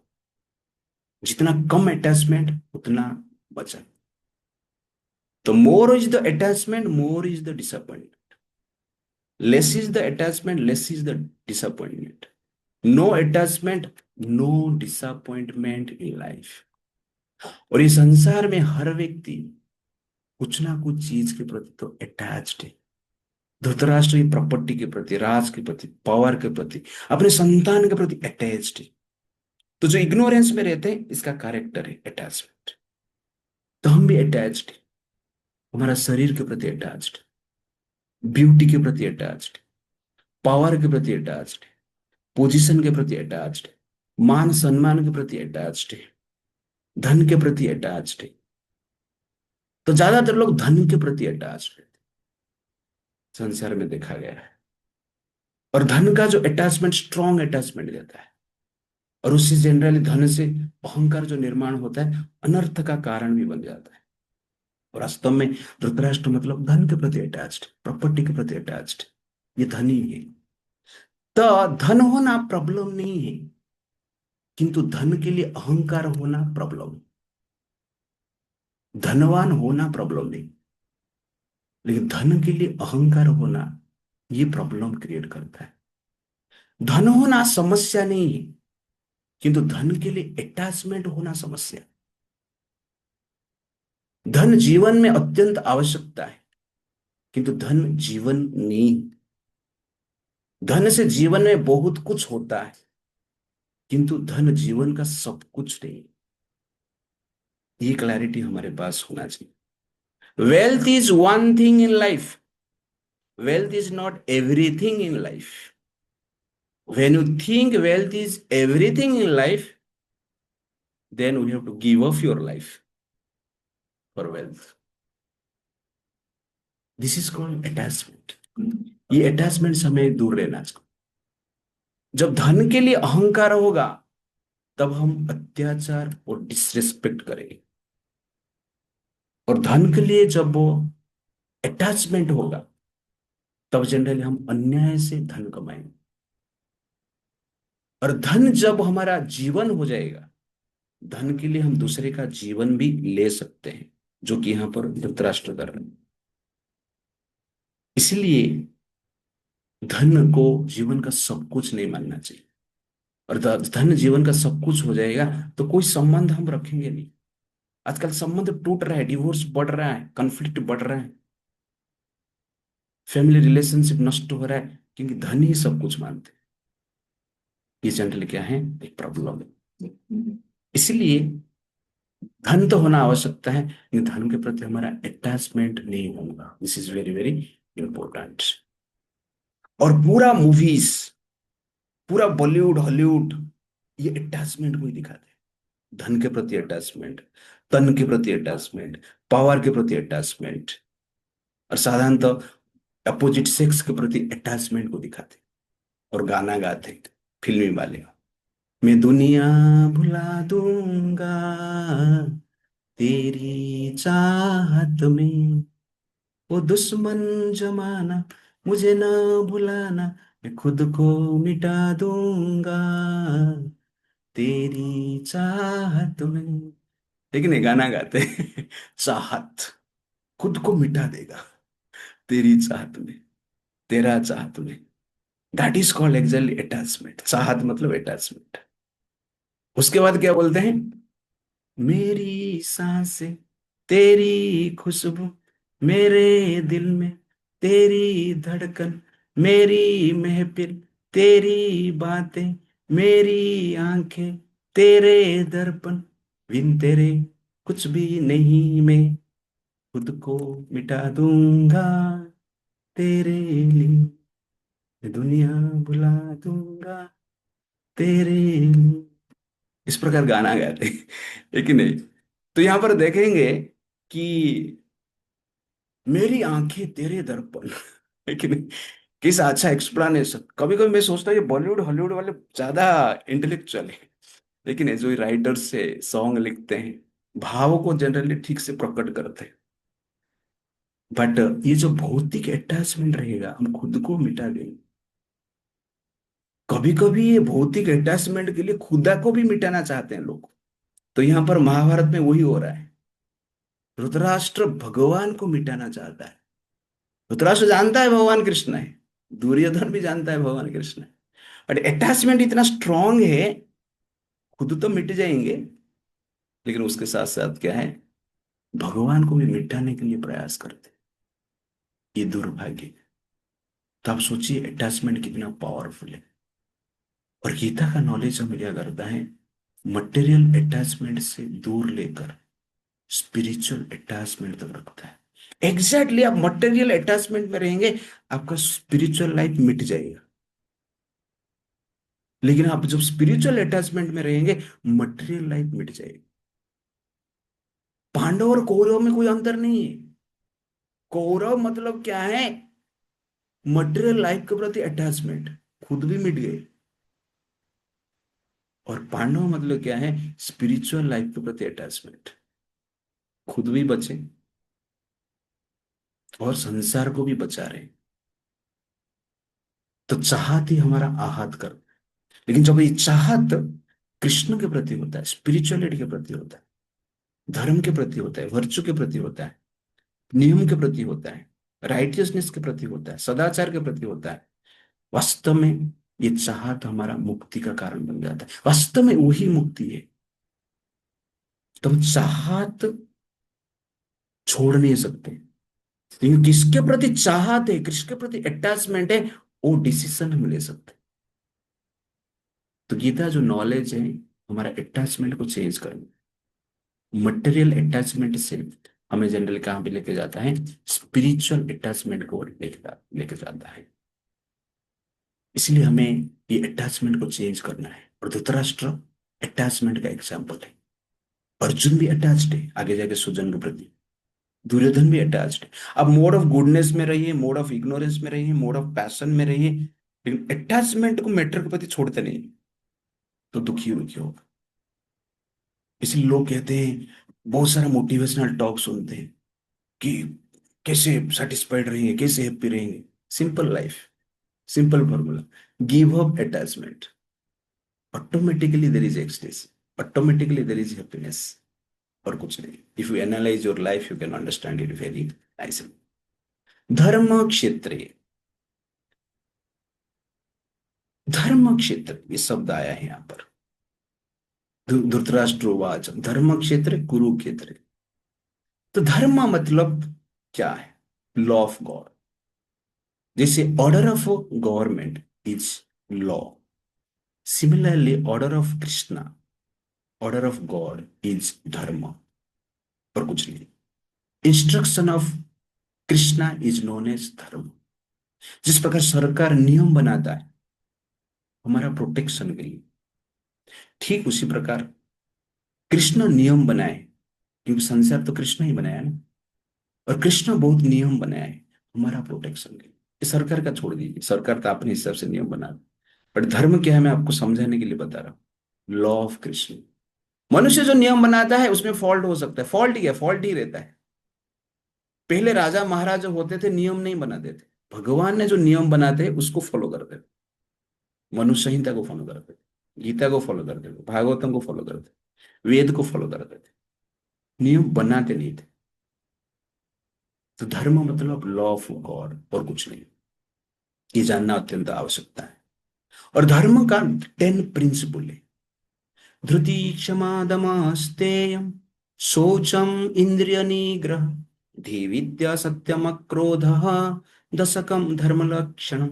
जितना कम attachment उतना वचन। तो more is the attachment, more is the disappointment. Less is the attachment, less is the disappointment. No attachment, no disappointment in life. और इस संसार में हर व्यक्ति कुछ ना कुछ चीज के प्रति तो अटैच्ड है। धृतराष्ट्र की प्रॉपर्टी के प्रति, राज के प्रति, पावर के प्रति, अपने संतान के प्रति अटैच्ड है। तो जो इग्नोरेंस में रहते हैं, इसका कैरेक्टर है अटैचमेंट। तो हम भी अटैच्ड है, हमारा शरीर के प्रति अटैच्ड, ब्यूटी के प्रति अटैच्ड, पावर के प्रति अटैच्ड, पोजीशन के प्रति अटैच्ड, मान सम्मान के प्रति अटैच्ड है, धन के प्रति अटैच्ड है। तो ज्यादातर लोग धन के प्रति अटैच्ड रहते हैं, संसार में देखा गया है। और धन का जो अटैचमेंट स्ट्रॉन्ग अटैचमेंट देता है, और उससे जनरली धन से अहंकार जो निर्माण होता है, अनर्थ का कारण भी बन जाता है। और वास्तव में धृतराष्ट्र मतलब धन के प्रति अटैच्ड, प्रॉपर्टी के प्रति अटैच्ड। ये धनी है। तो धन होना प्रॉब्लम नहीं है, किंतु धन के लिए अहंकार होना प्रॉब्लम। धनवान होना प्रॉब्लम नहीं, लेकिन धन के लिए अहंकार होना ये प्रॉब्लम क्रिएट करता है। धन होना समस्या नहीं है, किंतु धन के लिए अटैचमेंट होना समस्या। धन जीवन में अत्यंत आवश्यकता है, किंतु धन जीवन नहीं। धन से जीवन में बहुत कुछ होता है, किंतु धन जीवन का सब कुछ नहीं। ये क्लैरिटी हमारे पास होना चाहिए। Wealth is one thing in life, wealth is not everything in life. When you think wealth is everything in life, then we have to give up your life for wealth. This is called attachment. ये attachment से हमें दूर रहना चाहिए। जब धन के लिए अहंकार होगा, तब हम अत्याचार और डिसरिस्पेक्ट करेंगे। और धन के लिए जब वो अटैचमेंट होगा, तब जनरली हम अन्याय से धन कमाएंगे। और धन जब हमारा जीवन हो जाएगा, धन के लिए हम दूसरे का जीवन भी ले सकते हैं, जो कि यहां पर धृतराष्ट्र कर रहे हैं। इसलिए धन को जीवन का सब कुछ नहीं मानना चाहिए। और धन जीवन का सब कुछ हो जाएगा तो कोई संबंध हम रखेंगे नहीं। आजकल संबंध टूट रहा है, डिवोर्स बढ़ रहा है, कॉन्फ्लिक्ट बढ़ रहा है, फैमिली रिलेशनशिप नष्ट हो रहा है, क्योंकि धन ही सब कुछ मानते हैं। ये जनरली क्या है, एक प्रॉब्लम है। इसलिए धन तो होना आवश्यकता है, लेकिन धन के प्रति हमारा अटैचमेंट नहीं होगा। This is very very important. और पूरा मूवीज, पूरा बॉलीवुड हॉलीवुड, ये अटैचमेंट को ही दिखाते हैं। धन के प्रति अटैचमेंट, तन के प्रति अटैचमेंट, पावर के प्रति अटैचमेंट, और साधारणतः अपोजिट सेक्स के प्रति अटैचमेंट को दिखाते हैं। और गाना गाते हैं फिल्मी वाले, मैं दुनिया भुला दूंगा तेरी चाहत में, वो दुश्मन जमाना मुझे ना भुलाना, मैं खुद को मिटा दूंगा तेरी चाहत में। लेकिन ये गाना गाते हैं चाहत, खुद को मिटा देगा तेरी चाहत में, तेरा चाहत में। That is called actually attachment. चाहत मतलब अटैचमेंट। उसके बाद क्या बोलते हैं, मेरी सांसें तेरी खुशबू, मेरे दिल में तेरी धड़कन, मेरी महफिल तेरी बातें, मेरी आंखें तेरे दर्पण, बिन तेरे कुछ भी नहीं मैं, खुद को मिटा दूंगा तेरे लिए, मैं दुनिया भुला दूंगा तेरे लिए। इस प्रकार गाना गाते हैं, लेकिन नहीं। तो यहां पर देखेंगे कि मेरी आंखें तेरे दर्पण, लेकिन किस अच्छा एक्सप्लेनेशन। कभी कभी मैं सोचता हूँ ये बॉलीवुड हॉलीवुड वाले ज्यादा इंटेलेक्चुअल है, लेकिन ये जो राइटर्स से सॉन्ग लिखते हैं, भावों को जनरली ठीक से प्रकट करते हैं। बट ये जो भौतिक अटैचमेंट रहेगा, हम खुद को मिटा देंगे। कभी कभी ये भौतिक अटैचमेंट के लिए खुदा को भी मिटाना चाहते हैं लोग। तो यहां पर महाभारत में वही हो रहा है। धृतराष्ट्र भगवान को मिटाना चाहता है। धृतराष्ट्र जानता है भगवान कृष्ण है, दुर्योधन भी जानता है भगवान कृष्ण है, बट अटैचमेंट इतना स्ट्रांग है, खुद तो मिट जाएंगे, लेकिन उसके साथ साथ क्या है, भगवान को भी मिटाने के लिए प्रयास करते हैं। ये दुर्भाग्य है। तो आप सोचिए अटैचमेंट कितना पावरफुल है। और गीता का नॉलेज हमें क्या करता है, मटेरियल अटैचमेंट से दूर लेकर स्पिरिचुअल अटैचमेंट तक रखता है। एग्जैक्टली आप मटेरियल अटैचमेंट में रहेंगे, आपका स्पिरिचुअल लाइफ मिट जाएगा। लेकिन आप जब स्पिरिचुअल अटैचमेंट में रहेंगे, मटेरियल लाइफ मिट जाएगी। पांडव और कौरव में कोई अंतर नहीं है। कौरव मतलब क्या है, मटेरियल लाइफ के प्रति अटैचमेंट, खुद भी मिट गए। और पांडव मतलब क्या है, स्पिरिचुअल लाइफ के प्रति अटैचमेंट, खुद भी बचे और संसार को भी बचा रहे। तो चाहत ही हमारा आहत कर। लेकिन जब ये चाहत कृष्ण के प्रति होता है, स्पिरिचुअलिटी के प्रति होता है, धर्म के प्रति होता है, वर्चू के प्रति होता है, नियम के प्रति होता है, राइटियसनेस के प्रति होता है, सदाचार के प्रति होता है, वास्तव में ये चाहत हमारा मुक्ति का कारण बन जाता है, वास्तव में वही मुक्ति है। तो हम चाहत छोड़ नहीं सकते, लेकिन किसके प्रति चाहत है, किसके प्रति अटैचमेंट है, वो डिसीजन हम ले सकते हैं। तो गीता जो नॉलेज है, हमारा अटैचमेंट को चेंज करना, मटेरियल अटैचमेंट से हमें जनरली कहां पे लेके जाता है, स्पिरिचुअल अटैचमेंट को लेके जाता है। इसलिए हमें ये अटैचमेंट को चेंज करना है। और धृतराष्ट्र अटैचमेंट का एग्जाम्पल है। अर्जुन भी अटैच्ड है आगे जाके सुजन के प्रति, दुर्योधन भी अटैच्ड है। अब मोड ऑफ गुडनेस में रहिए, मोड ऑफ इग्नोरेंस में रहिए, मोड ऑफ पैशन में रहिए, लेकिन अटैचमेंट को मैटर के प्रति छोड़ते नहीं, तो दुखी दुखी होगा। इसलिए लोग कहते हैं, बहुत सारा मोटिवेशनल टॉक सुनते हैं कि कैसे सेटिस्फाइड रहेंगे, कैसे हैप्पी रहेंगे। Simple life, simple formula, give up attachment, automatically there is ecstasy, automatically there is happiness, और कुछ नहीं। If you analyse your life you can understand it very nicely. धर्म क्षेत्र, धर्म क्षेत्र ये शब्द आया है यहां पर। धृतराष्ट्रोवाच धर्म क्षेत्र कुरुक्षेत्र। तो धर्म मतलब क्या है, लॉ ऑफ गॉड। जैसे order of government is law, similarly order of Krishna, order of God is dharma, और कुछ नहीं। Instruction of Krishna is known as dharma. जिस प्रकार सरकार नियम बनाता है हमारा प्रोटेक्शन के लिए, ठीक उसी प्रकार कृष्ण नियम बनाए, क्योंकि संसार तो कृष्ण ही बनाया ना, और कृष्ण बहुत नियम बनाया है हमारा प्रोटेक्शन के लिए। ये सरकार का छोड़ दीजिए, सरकार तो अपने हिसाब से नियम बना, बट धर्म क्या है मैं आपको समझाने के लिए बता रहा हूँ। लॉ ऑफ कृष्ण, मनुष्य जो नियम बनाता है उसमें फॉल्ट हो सकता है, फॉल्ट ही है, फॉल्ट ही रहता है। पहले राजा महाराजा होते थे, नियम नहीं बनाते थे, भगवान ने जो नियम बनाते हैं उसको फॉलो करते थे। मनुष्य संहिता को फॉलो करते थे, गीता को फॉलो करते थे, भागवतम को फॉलो करते थे, वेद को फॉलो करते थे, नियम बनाते नहीं थे। तो धर्म मतलब लॉ ऑफ गॉड, और कुछ नहीं। ये जानना अत्यंत आवश्यकता है। और धर्म का 10 प्रिंसिपल है। धृति क्षमा दमा स्तेयम, शौचम इंद्रिय निग्रह, धी विद्या सत्यम क्रोध, दशकम धर्म लक्षण।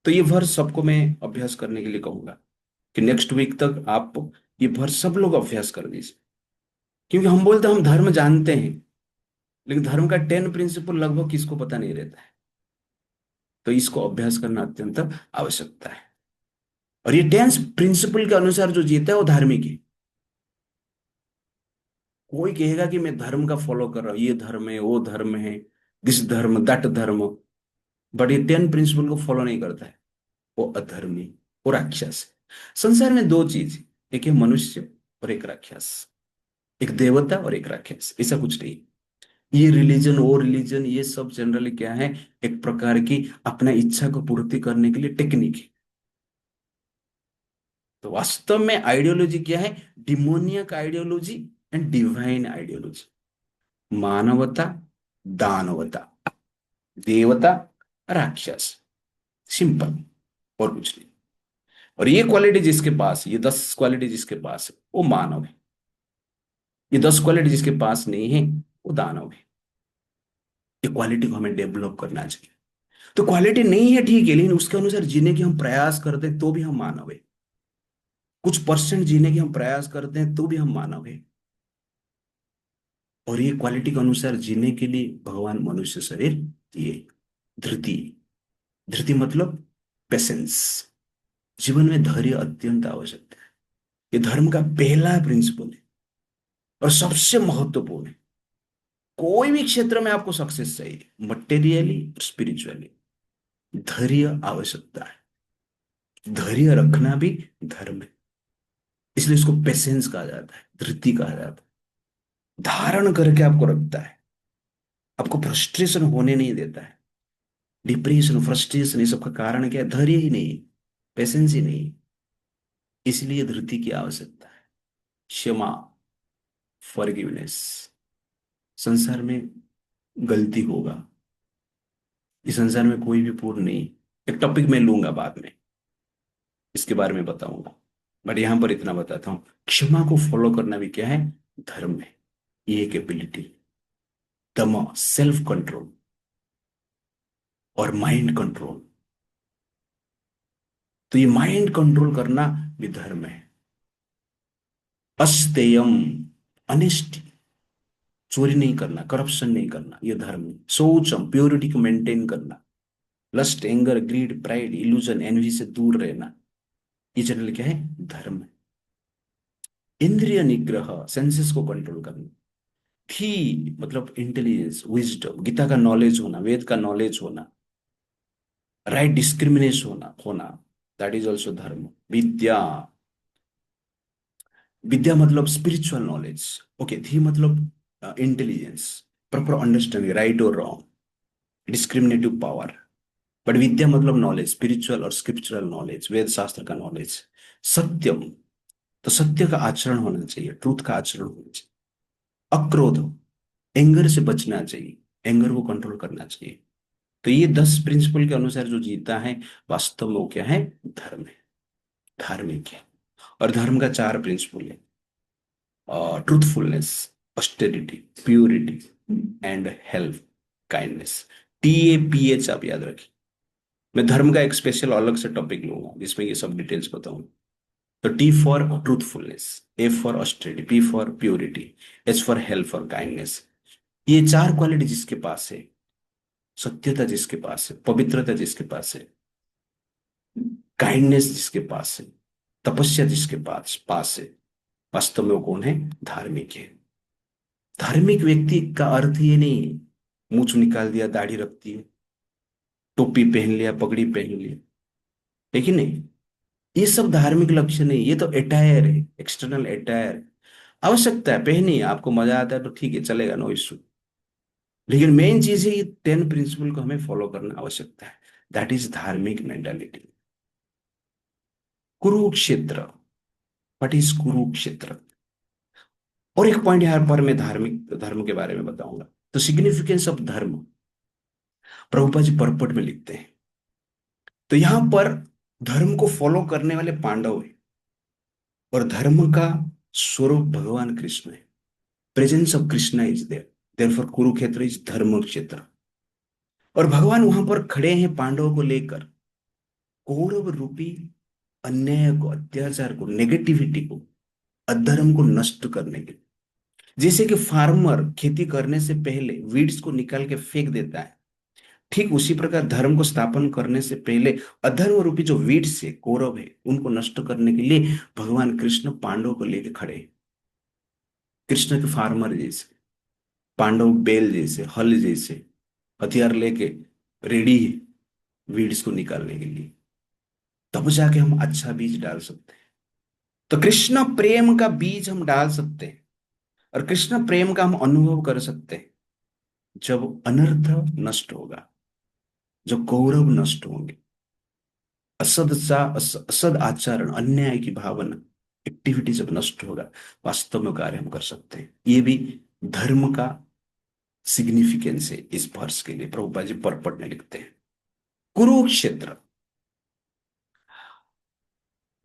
तो ये वर्ष सबको मैं अभ्यास करने के लिए कहूंगा कि नेक्स्ट वीक तक आप ये वर्ष सब लोग अभ्यास कर दीजिए। क्योंकि हम बोलते हैं हम धर्म जानते हैं, लेकिन धर्म का 10 प्रिंसिपल लगभग किसको पता नहीं रहता है। तो इसको अभ्यास करना अत्यंत आवश्यकता है। और ये 10 प्रिंसिपल के अनुसार जो जीता है वो धार्मिक है। कोई कहेगा कि मैं धर्म का फॉलो कर रहा हूं, ये धर्म है, वो धर्म है, दिस धर्म दैट धर्म, बट ये 10 प्रिंसिपल को फॉलो नहीं करता है, वो अधर्मी और राक्षस है। संसार में दो चीज है, एक है मनुष्य और एक राक्षस, एक देवता और एक राक्षस, ऐसा कुछ नहीं। ये रिलीजन वो रिलीजन ये सब जनरली क्या है, एक प्रकार की अपना इच्छा को पूर्ति करने के लिए टेक्निक है। तो वास्तव में आइडियोलॉजी क्या है, demoniac ideology and divine ideology. मानवता, दानवता, देवता, राक्षस, सिंपल, और कुछ नहीं। और ये क्वालिटी जिसके पास, ये 10 क्वालिटी जिसके पास है वो मानव है। ये 10 क्वालिटी जिसके पास नहीं है वो दानव है। ये क्वालिटी को हमें डेवलप करना चाहिए। तो क्वालिटी नहीं है ठीक है, लेकिन उसके अनुसार जीने की हम प्रयास करते हैं तो भी हम मानव है। कुछ परसेंट जीने की हम प्रयास करते हैं तो भी हम मानव है। और ये क्वालिटी के अनुसार जीने के लिए भगवान मनुष्य शरीर दिए। धृति, धृति मतलब पेशेंस। जीवन में धैर्य अत्यंत आवश्यक है। ये धर्म का पहला प्रिंसिपल है और सबसे महत्वपूर्ण है। कोई भी क्षेत्र में आपको सक्सेस चाहिए, मटेरियली स्पिरिचुअली, धैर्य आवश्यकता है। धैर्य रखना भी धर्म है। इसलिए इसको पेशेंस कहा जाता है, धृति कहा जाता है। धारण करके आपको रखता है, आपको फ्रस्ट्रेशन होने नहीं देता है। डिप्रेशन, फ्रस्ट्रेशन, ये सब का कारण क्या है, धैर्य ही नहीं, पेशेंस ही नहीं। इसलिए धृति की आवश्यकता है। क्षमा, फॉरगिवनेस। संसार में गलती होगा, इस संसार में कोई भी पूर्ण नहीं। एक टॉपिक मैं लूंगा बाद में, इसके बारे में बताऊंगा, बट यहां पर इतना बताता हूं, क्षमा को फॉलो करना भी क्या है, धर्म है। ये एक एबिलिटी, दमा, सेल्फ कंट्रोल और माइंड कंट्रोल। तो ये माइंड कंट्रोल करना भी धर्म है। अस्तेयम, अनिष्ट, चोरी नहीं करना, करप्शन नहीं करना, ये धर्म है। शौचम, प्योरिटी को मेंटेन करना। Lust, anger, greed, pride, illusion, envy से दूर रहना, ये जनरल क्या है, धर्म है। इंद्रिय निग्रह, सेंसेस को कंट्रोल करना। थी मतलब इंटेलिजेंस, विजडम, गीता का नॉलेज होना, वेद का नॉलेज होना, राइट डिस्क्रिमिनेशन होना होना, दैट इज ऑल्सो धर्म। विद्या, विद्या मतलब स्पिरिचुअल नॉलेज। ओके, थी मतलब इंटेलिजेंस, प्रॉपर अंडरस्टैंडिंग, राइट और रॉन्ग, डिस्क्रिमिनेटिव पावर। बट विद्या मतलब नॉलेज, स्पिरिचुअल और स्क्रिप्चुरल नॉलेज, वेद शास्त्र का नॉलेज। सत्यम, तो सत्य का आचरण होना चाहिए, ट्रूथ का आचरण होना चाहिए। अक्रोध, एंगर से बचना चाहिए, एंगर को कंट्रोल करना चाहिए। तो ये 10 प्रिंसिपल के अनुसार जो जीता है, वास्तव में वो क्या है, धर्म है, धार्मिक है। और धर्म का 4 प्रिंसिपल है, truthfulness, austerity, purity and help, kindness. TAPH आप याद रखिए। मैं धर्म का एक स्पेशल अलग से टॉपिक लूंगा जिसमें ये सब डिटेल्स बताऊंगा। तो T for truthfulness, A for austerity, P for purity, H for help और काइंडनेस। ये 4 क्वालिटी जिसके पास है, सत्यता जिसके पास है, पवित्रता जिसके पास है, काइंडनेस जिसके पास है, तपस्या जिसके पास पास है, वास्तव में वो कौन है, धार्मिक है। धार्मिक व्यक्ति का अर्थ ये नहीं है मूंछ निकाल दिया, दाढ़ी रख दी, टोपी पहन लिया, पगड़ी पहन लिया, है कि नहीं। ये सब धार्मिक लक्षण नहीं, ये तो एटायर है, एक्सटर्नल एटायर। आवश्यकता है, पहनिए, आपको मजा आता है तो ठीक है, चलेगा, नो इश्यू। लेकिन मेन चीज है ये 10 प्रिंसिपल को हमें फॉलो करना आवश्यकता है। दैट इज धार्मिक mentality. Kurukshetra, what is Kurukshetra. और एक पॉइंट यहाँ पर मैं धार्मिक धर्म के बारे में बताऊंगा। तो सिग्निफिकेंस ऑफ धर्म, प्रभुपा जी परपट में लिखते हैं। तो यहां पर धर्म को फॉलो करने वाले पांडव है, और धर्म का स्वरूप भगवान कृष्ण है। Presence of Krishna is there, therefore Kurukshetra is dharma kshetra. और भगवान वहां पर खड़े हैं पांडवों को लेकर, कौरव रूपी अन्याय को, अत्याचार को, नेगेटिविटी को, अधर्म को नष्ट करने के लिए। जैसे कि फार्मर खेती करने से पहले वीड्स को निकाल के फेंक देता है, ठीक उसी प्रकार धर्म को स्थापन करने से पहले अधर्म रूपी जो वीड्स है, कौरव है, उनको नष्ट करने के लिए भगवान कृष्ण पांडवों को लेकर खड़े हैं। कृष्ण के फार्मर जैसे, पांडव बैल जैसे, हल जैसे, हथियार लेके रेडी है वीड्स को निकालने के लिए। तब जाके हम अच्छा बीज डाल सकते हैं। तो कृष्ण प्रेम का बीज हम डाल सकते हैं, और कृष्ण प्रेम का हम अनुभव कर सकते हैं जब अनर्थ नष्ट होगा, जब कौरव नष्ट होंगे, असद आचरण, अन्याय की भावना, एक्टिविटी जब नष्ट होगा, वास्तव में कार्य हम कर सकते हैं। ये भी धर्म का सिग्निफिकेंस है इस वर्ष के लिए, प्रभुपा जी परपट में लिखते हैं। Kurukshetra,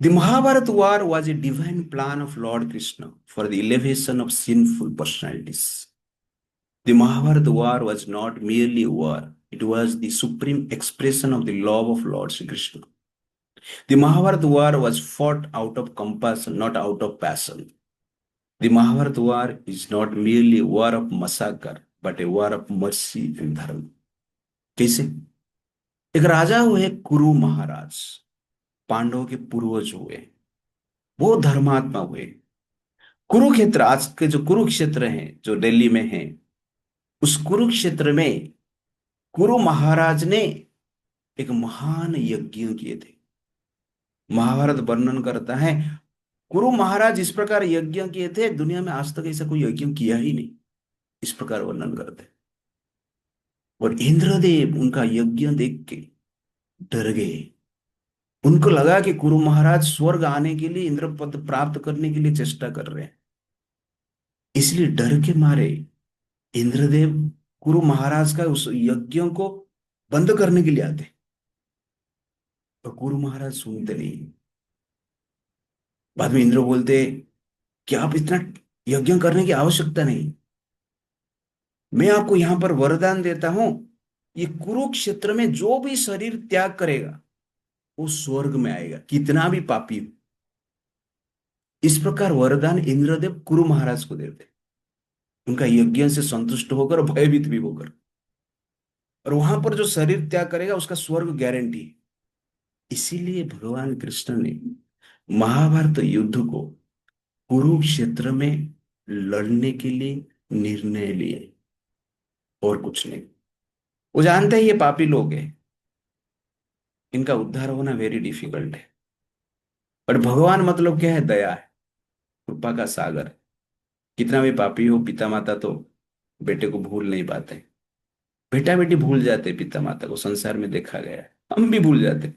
the Mahabharata war was a divine plan of Lord Krishna for the elevation of sinful personalities. The Mahabharata war was not merely a war, it was the supreme expression of the love of Lord Sri Krishna. The Mahabharata war was fought out of compassion, not out of passion. The Mahabharata war is not merely a war of massacre, but a war of mercy and dharma. कैसे? एक राजा हुए कुरु महाराज, पांडवों के पूर्वज हुए, वो धर्मात्मा हुए। कुरुक्षेत्र, आज के जो कुरुक्षेत्र है जो दिल्ली में है, उस कुरुक्षेत्र में कुरु महाराज ने एक महान यज्ञ किए थे। महाभारत वर्णन करता है, कुरु महाराज इस प्रकार यज्ञ किए थे, दुनिया में आज तक ऐसा कोई यज्ञ किया ही नहीं, इस प्रकार वर्णन करते हैं। और इंद्रदेव उनका यज्ञ देख के डर गए। उनको लगा कि कुरु महाराज स्वर्ग आने के लिए, इंद्र पद प्राप्त करने के लिए चेष्टा कर रहे हैं। इसलिए डर के मारे इंद्रदेव कुरु महाराज का उस यज्ञ को बंद करने के लिए आते, तो कुरु महाराज सुनते नहीं। बाद में इंद्र बोलते कि आप इतना यज्ञ करने की आवश्यकता नहीं, मैं आपको यहां पर वरदान देता हूं, ये कुरुक्षेत्र में जो भी शरीर त्याग करेगा वो स्वर्ग में आएगा, कितना भी पापी हो। इस प्रकार वरदान इंद्रदेव कुरु महाराज को देते, उनका यज्ञ से संतुष्ट होकर और भयभीत भी होकर। और वहां पर जो शरीर त्याग करेगा उसका स्वर्ग गारंटी है। इसीलिए भगवान कृष्ण ने महाभारत युद्ध को कुरुक्षेत्र में लड़ने के लिए निर्णय लिए, और कुछ नहीं। वो जानते हैं ये पापी लोग हैं, इनका उद्धार होना वेरी डिफिकल्ट है। पर भगवान मतलब क्या है, दया है, कृपा का सागर है। कितना भी पापी हो, पिता माता तो बेटे को भूल नहीं पाते। बेटा बेटी भूल जाते पिता माता को, संसार में देखा गया है, हम भी भूल जाते।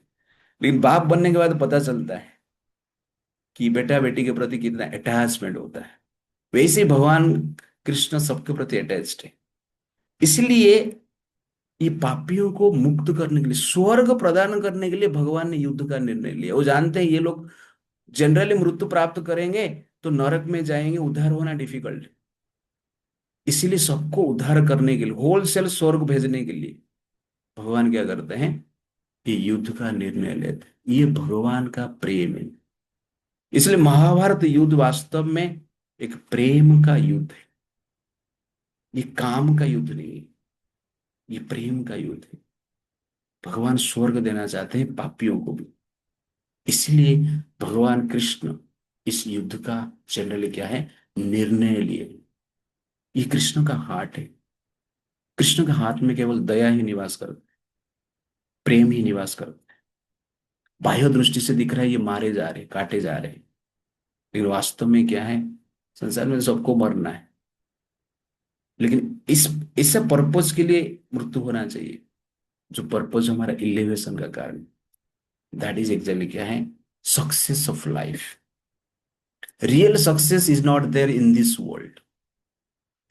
लेकिन बाप बनने के बाद पता चलता है कि बेटा बेटी के प्रति कितना अटैचमेंट होता है। वैसे ही भगवान कृष्ण सबके प्रति अटैच्ड है। इसलिए ये पापियों को मुक्त करने के लिए, स्वर्ग प्रदान करने के लिए भगवान ने युद्ध का निर्णय लिया। वो जानते हैं ये लोग जनरली मृत्यु प्राप्त करेंगे तो नरक में जाएंगे, उद्धार होना डिफिकल्ट है। इसीलिए सबको उद्धार करने के लिए, होलसेल स्वर्ग भेजने के लिए भगवान क्या करते हैं, ये युद्ध का निर्णय लेते हैं। ये भगवान का प्रेम है। इसलिए महाभारत युद्ध वास्तव में एक प्रेम का युद्ध है। ये काम का युद्ध नहीं है, ये प्रेम का युद्ध है। भगवान स्वर्ग देना चाहते हैं पापियों को भी। इसलिए भगवान कृष्ण इस युद्ध का जनरली क्या है, निर्णय लिए। ये कृष्ण का हार्ट है। कृष्ण के हाथ में केवल दया ही निवास कर, प्रेम ही निवास कर। बाह्य दृष्टि से दिख रहा है ये मारे जा रहे, काटे जा रहे, लेकिन वास्तव में क्या है, संसार में सबको मरना है। लेकिन इससे पर्पज के लिए मृत्यु होना चाहिए, जो पर्पज हमारा इलेवेशन का कारण, दैट इज एग्जैक्टली क्या है, success of life. Real success is not there in this world,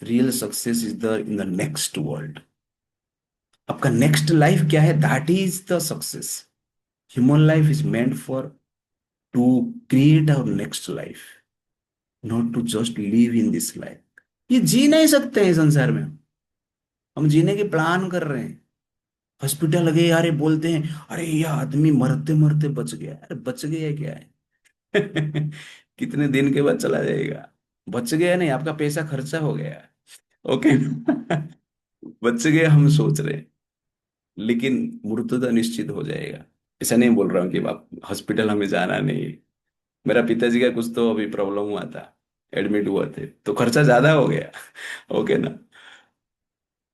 real success is the in the next world. आपका नेक्स्ट लाइफ क्या है, that is the success. Human life is meant for to create our next life, not to just live in this life. ये जी नहीं सकते हैं संसार में, हम जीने की प्लान कर रहे हैं। हॉस्पिटल गए यार, ये बोलते हैं अरे ये आदमी मरते मरते बच गया। अरे बच गया क्या है? कितने दिन के बाद चला जाएगा। बच गया नहीं, आपका पैसा खर्चा हो गया। ओके। बच गए हम सोच रहे हैं, लेकिन मृत्यु तो निश्चित हो जाएगा। ऐसा नहीं बोल रहा हूँ कि आप हॉस्पिटल हमें जाना नहीं है। मेरा पिताजी का कुछ तो अभी प्रॉब्लम हुआ था, एडमिट हुआ थे तो खर्चा ज्यादा हो गया। ओके ना,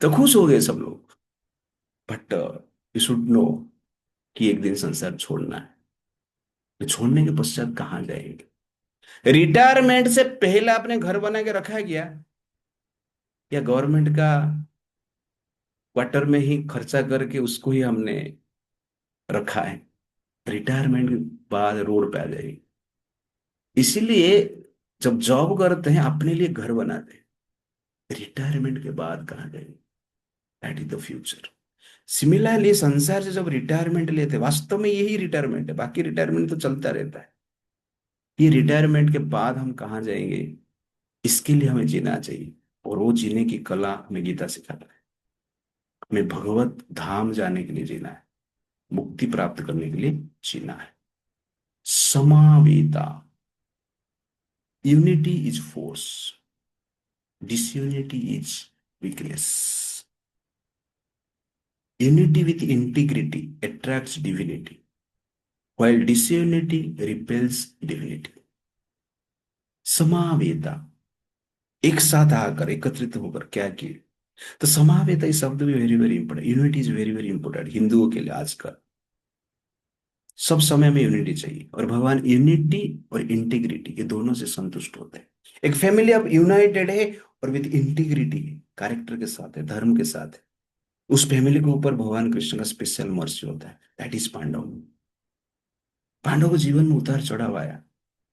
तो खुश हो गए सब लोग। बट यू शुड नो कि एक दिन संसार छोड़ना है। तो छोड़ने के पश्चात कहाँ जाएंगे? रिटायरमेंट से पहले आपने घर बना के रखा है क्या, या गवर्नमेंट का क्वार्टर में ही खर्चा करके उसको ही हमने रखा है? रिटायरमेंट के बाद रोड पे आ जाएगी। इसीलिए जब जॉब करते हैं अपने लिए घर बनाते हैं, रिटायरमेंट के बाद कहाँ जाएंगे, that is the future. Similarly संसार से जब रिटायरमेंट लेते हैं, वास्तव में यही रिटायरमेंट है, बाकी रिटायरमेंट तो चलता रहता है। ये रिटायरमेंट के बाद हम कहाँ जाएंगे, इसके लिए हमें जीना चाहिए। और वो जीने की कला हमें गीता सिखाता है। हमें भगवत धाम जाने के लिए जीना है, मुक्ति प्राप्त करने के लिए जीना है। समावेता, unity is force, disunity is weakness. Unity with integrity attracts divinity, while disunity repels divinity. समावेता, एक साथ आकर एकत्रित होकर क्या किए, तो समावेता इस शब्द भी very very important. Unity is very very important हिंदुओं के लिए आजकल। सब समय में यूनिटी चाहिए, और भगवान यूनिटी और इंटीग्रिटी ये दोनों से संतुष्ट होते हैं। एक फैमिली अब यूनाइटेड है और विद इंटीग्रिटी है, कैरेक्टर के साथ है, धर्म के साथ है, उस फैमिली के ऊपर भगवान कृष्ण का स्पेशल मर्सी होता है। That is Pandav. पांडव को जीवन में उतार चढ़ाव आया,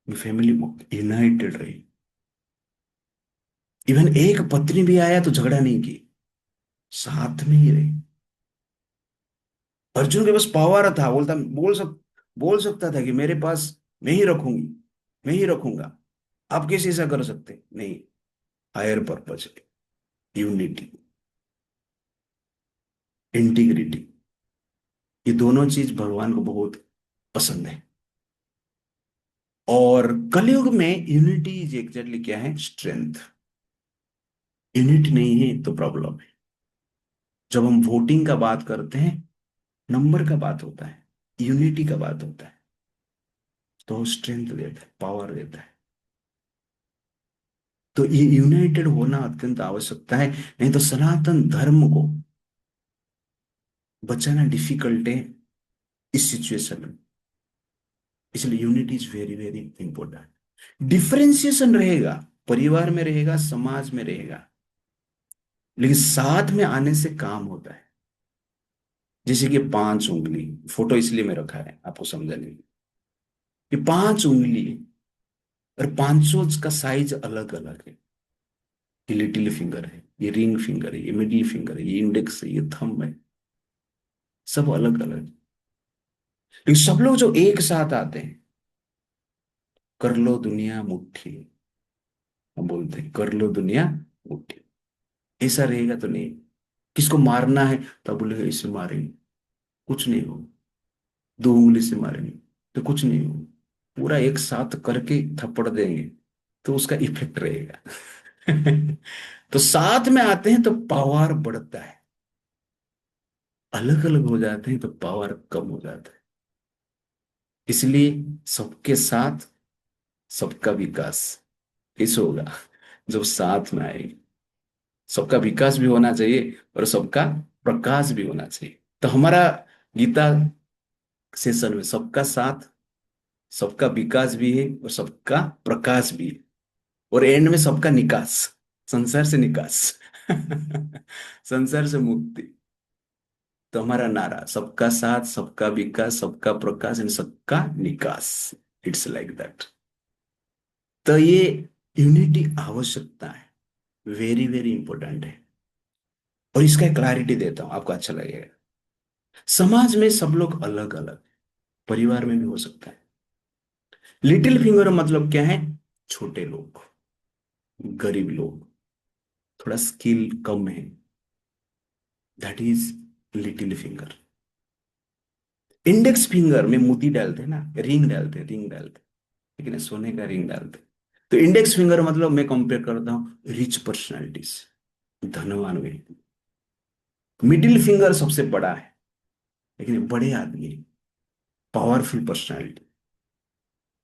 फैमिली यूनाइटेड रही। इवन एक पत्नी भी आया तो झगड़ा नहीं की, साथ में ही रही। अर्जुन के पास पावर था, बोल सकता था कि मेरे पास मैं ही रखूंगी, मैं ही रखूंगा, आप कैसे ऐसा कर सकते? नहीं, हायर पर्पज है, यूनिटी, इंटीग्रिटी, ये दोनों चीज भगवान को बहुत पसंद है। और कलयुग में यूनिटी एग्जैक्टली क्या है? स्ट्रेंथ। यूनिटी नहीं है तो प्रॉब्लम है। जब हम वोटिंग का बात करते हैं, नंबर का बात होता है, यूनिटी का बात होता है, तो स्ट्रेंथ देता है, पावर देता है। तो ये यूनाइटेड होना अत्यंत आवश्यकता है, नहीं तो सनातन धर्म को बचाना डिफिकल्ट है इस सिचुएशन में। इसलिए unity is very very important. Differentiation रहेगा, परिवार में रहेगा, समाज में रहेगा, लेकिन साथ में आने से काम होता है। जैसे कि 5 उंगली, फोटो इसलिए में रखा है आपको समझाने के लिए। ये 5 उंगली है, और पांचों का साइज अलग अलग है। ये लिटिल फिंगर है, ये रिंग फिंगर है, ये मिडिल फिंगर है, ये इंडेक्स है, ये थंब है, सब अलग अलग। लेकिन सब लोग जो एक साथ आते हैं, कर लो दुनिया मुट्ठी, हम बोलते हैं कर लो दुनिया मुट्ठी, ऐसा रहेगा तो नहीं। किसको मारना है तो आप बोलेगा इसे मारेंगे, कुछ नहीं हो। 2 उंगली से मारेंगे तो कुछ नहीं हो। पूरा एक साथ करके थप्पड़ देंगे तो उसका इफेक्ट रहेगा। तो साथ में आते हैं तो पावर बढ़ता है, अलग अलग हो जाते हैं तो पावर कम हो जाता है। इसलिए सबके साथ सबका विकास कैसे होगा? जब साथ में आएगी, सबका विकास भी होना चाहिए और सबका प्रकाश भी होना चाहिए। तो हमारा गीता सेशन में सबका साथ, सबका विकास भी है और सबका प्रकाश भी है, और एंड में सबका निकास, संसार से निकास। संसार से मुक्ति। तो हमारा नारा सबका साथ, सबका विकास, सबका प्रकाश एंड सबका निकास। It's like that. तो ये यूनिटी आवश्यकता है, वेरी वेरी इंपॉर्टेंट है। और इसका क्लैरिटी देता हूं, आपको अच्छा लगेगा। समाज में सब लोग अलग अलग, परिवार में भी हो सकता है। लिटिल फिंगर मतलब क्या है? छोटे लोग, गरीब लोग, थोड़ा स्किल कम है, that is little finger. Index finger में मोती डालते हैं ना, रिंग डालते, लेकिन ये सोने का रिंग डालते। तो इंडेक्स फिंगर मतलब मैं कंपेयर करता हूँ रिच पर्सनालिटीज, धनवान व्यक्ति। मिडिल फिंगर सबसे बड़ा है, लेकिन ये बड़े आदमी, powerful personality,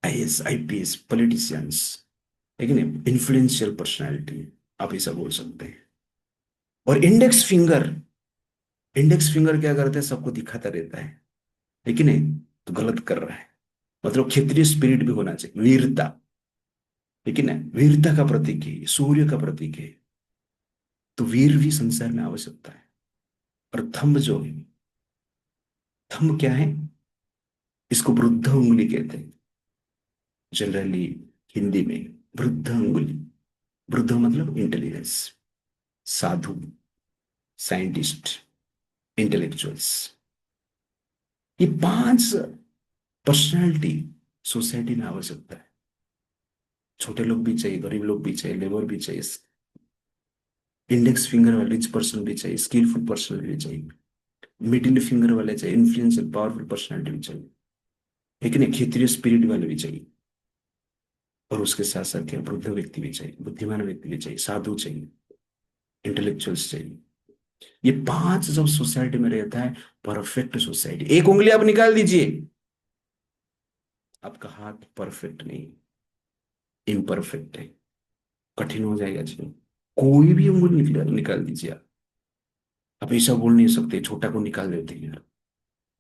IAS IPS politicians, लेकिन इन्फ्लुएंशियल पर्सनालिटी, आप ऐसा बोल सकते हैं। और इंडेक्स फिंगर क्या करते हैं? सबको दिखाता रहता है, लेकिन ये तो गलत कर रहा है। मतलब क्षत्रिय स्पिरिट भी होना चाहिए, वीरता, लेकिन है वीरता का प्रतीक है, सूर्य का प्रतीक है। तो वीर भी संसार में आवश्यकता है। और थंब जो है, थंब क्या है? इसको वृद्ध उंगली कहते हैं जनरली, हिंदी में वृद्ध उंगली। वृद्ध मतलब इंटेलिजेंस, साधु, साइंटिस्ट, इंटेलेक्चुअल्स। ये 5 पर्सनालिटी सोसाइटी में आवश्यकता है। छोटे लोग भी चाहिए, गरीब लोग भी चाहिए, लेबर भी चाहिए, इंडेक्स फिंगर वाले रिच पर्सन भी चाहिए, स्किलफुल पर्सन भी चाहिए, मिडिल फिंगर वाले चाहिए, इन्फ्लुएंशियल पावरफुल पर्सनालिटी भी चाहिए, लेकिन एक क्षेत्रीय स्पिरिट वाले भी चाहिए। और उसके साथ साथ क्या, वृद्ध व्यक्ति भी चाहिए, बुद्धिमान व्यक्ति भी चाहिए, साधु चाहिए, इंटेलेक्चुअल्स चाहिए। ये 5 जब सोसाइटी में रहता है, परफेक्ट सोसाइटी। एक उंगली आप निकाल दीजिए, आपका हाथ परफेक्ट नहीं, इम्परफेक्ट है, कठिन हो जाएगा जीवन। कोई भी उंगली निकाल निकाल दीजिए आप ऐसा बोल नहीं सकते छोटा को निकाल देते हैं यार।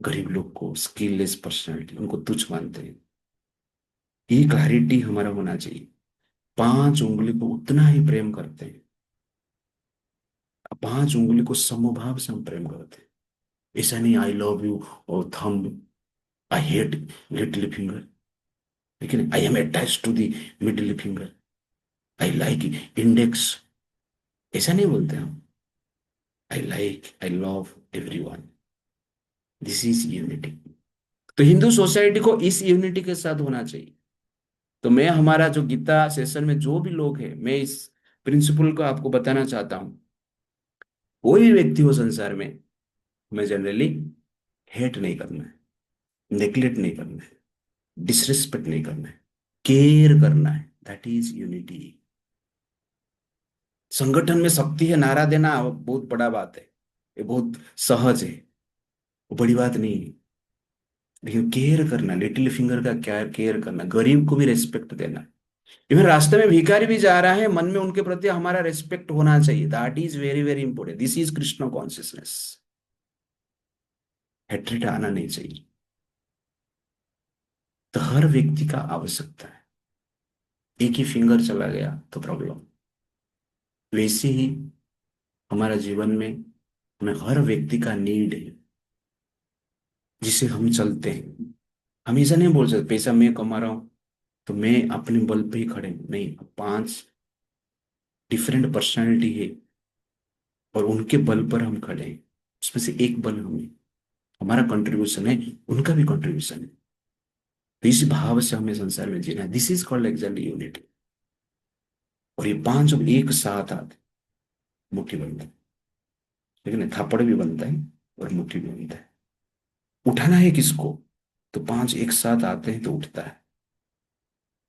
गरीब लोग को, स्किललेस पर्सनालिटी, उनको तुच्छ मानते हैं। ये क्लैरिटी हमारा होना चाहिए। 5 उंगली को उतना ही प्रेम करते हैं, 5 उंगली को समभाव से हम प्रेम करते हैं। ऐसा नहीं आई लव यू और thumb, I hate little finger, लेकिन I am attach to the middle finger, I like index, ऐसा नहीं बोलते हम। I like, I love everyone, this is unity. तो हिंदू सोसाइटी को इस यूनिटी के साथ होना चाहिए। तो मैं हमारा जो गीता सेशन में जो भी लोग हैं, मैं इस प्रिंसिपल को आपको बताना चाहता हूँ। कोई भी व्यक्ति हो संसार में, हमें जनरली हेट नहीं करना है, नेग्लेक्ट नहीं करना है, डिसरिस्पेक्ट नहीं करना है, केयर करना है। That is unity. संगठन में शक्ति है नारा देना बहुत बड़ा बात है, ये बहुत सहज है, वो बड़ी बात नहीं है। लेकिन केयर करना, लिटिल फिंगर का क्या केयर करना, गरीब को भी रेस्पेक्ट देना। इवन रास्ते में भिखारी भी जा रहा है, मन में उनके प्रति हमारा रेस्पेक्ट होना चाहिए। That is very very important. This is Krishna consciousness. Hatred आना नहीं चाहिए। तो हर व्यक्ति का आवश्यकता है। एक ही फिंगर चला गया तो प्रॉब्लम। वैसे ही हमारा जीवन में हमें हर व्यक्ति का नीड है, जिसे हम चलते हैं। हम ऐसा नहीं बोल सकते पैसा मैं कमा रहा हूं तो मैं अपने बल पे ही खड़े हूं। नहीं, पांच डिफरेंट पर्सनालिटी है और उनके बल पर हम खड़े हैं। उसमें से एक बल हमें, हमारा कंट्रीब्यूशन है, उनका भी कंट्रीब्यूशन है। तो इस भाव से हमें संसार में जीना है। This is called exactly unity. और ये पांच जब एक साथ आते, मुट्ठी बनता है। लेकिन थापड़ भी बनता है और मुट्ठी भी बनता है। उठाना है किसको, तो पांच एक साथ आते हैं तो उठता है,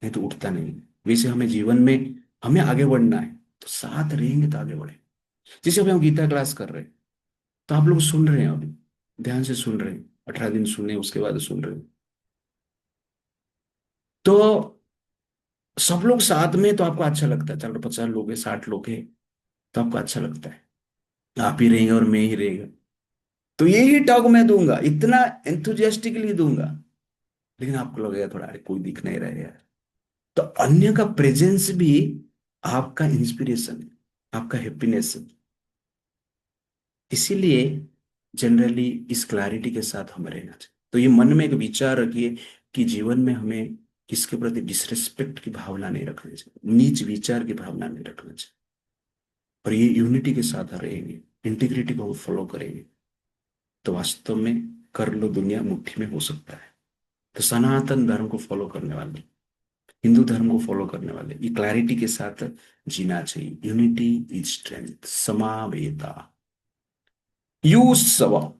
नहीं तो उठता नहीं। वैसे हमें जीवन में हमें आगे बढ़ना है, तो साथ रहेंगे तो आगे बढ़े। जैसे अभी हम गीता क्लास कर रहे हैं, तो आप लोग सुन रहे हैं, अभी ध्यान से सुन रहे हैं, 18 दिन सुने उसके बाद सुन रहे हैं। तो सब लोग साथ में तो आपको अच्छा लगता है। चलो 50 लोग हैं, 60 लोग हैं, तो आपको अच्छा लगता है। आप ही रहेंगे और मैं ही रहेगा, तो यही टॉक मैं दूंगा, इतना एंथुजियास्टिकली दूंगा। लेकिन आपको लगेगा थोड़ा, अरे कोई दिख नहीं रहा है यार। तो अन्य का प्रेजेंस भी आपका इंस्पिरेशन है, आपका हैप्पीनेस है। इसीलिए जनरली इस क्लैरिटी के साथ हमें रहना चाहिए। तो ये मन में एक विचार रखिए कि जीवन में हमें किसके प्रति डिसरिस्पेक्ट की भावना नहीं रखनी चाहिए, नीच विचार की भावना नहीं रखना चाहिए। और ये यूनिटी के साथ रहेंगे, इंटीग्रिटी को फॉलो करेंगे, तो वास्तव में कर लो दुनिया मुट्ठी में हो सकता है। तो सनातन धर्म को फॉलो करने वाले, हिंदू धर्म को फॉलो करने वाले, ये क्लैरिटी के साथ जीना चाहिए। यूनिटी इज स्ट्रेंथ, समावेता। युत्सव,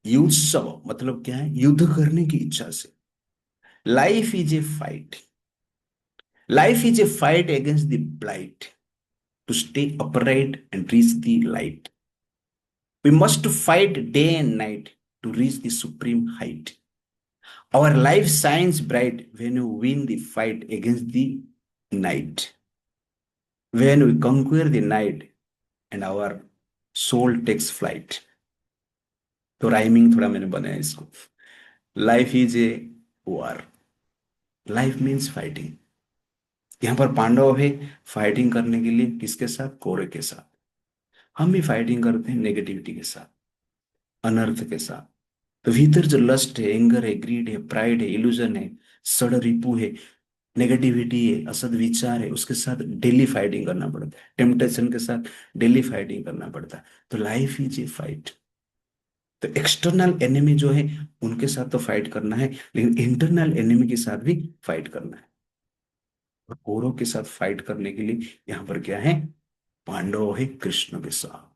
युत्सव मतलब क्या है, युद्ध करने की इच्छा से। Life is a fight, life is a fight against the blight, to stay upright and reach the light. We must fight day and night to reach the supreme height. Our life shines bright when we win the fight against the night, when we conquer the night and our soul takes flight. तो rhyming थोड़ा मैंने बनाया इसको। Life is a war, life means fighting. यहाँ पर पांडव है fighting करने के लिए, किसके साथ, कौरव के साथ। हम भी फाइटिंग करते हैं नेगेटिविटी के साथ, अनर्थ के साथ। तो भीतर जो लस्ट है, एंगर है, ग्रीड है, प्राइड है, इल्यूजन है, सड़ रिपू है, नेगेटिविटी है, असद विचार है, उसके साथ डेली फाइटिंग करना पड़ता है। टेम्पटेशन के साथ डेली फाइटिंग करना पड़ता है। तो लाइफ इज ए फाइट। तो एक्सटर्नल एनिमी जो है उनके साथ तो फाइट करना है, लेकिन इंटरनल एनिमी के साथ भी फाइट करना है। और कौरव के साथ फाइट करने के लिए यहाँ पर क्या है, पांडव है कृष्ण के साथ।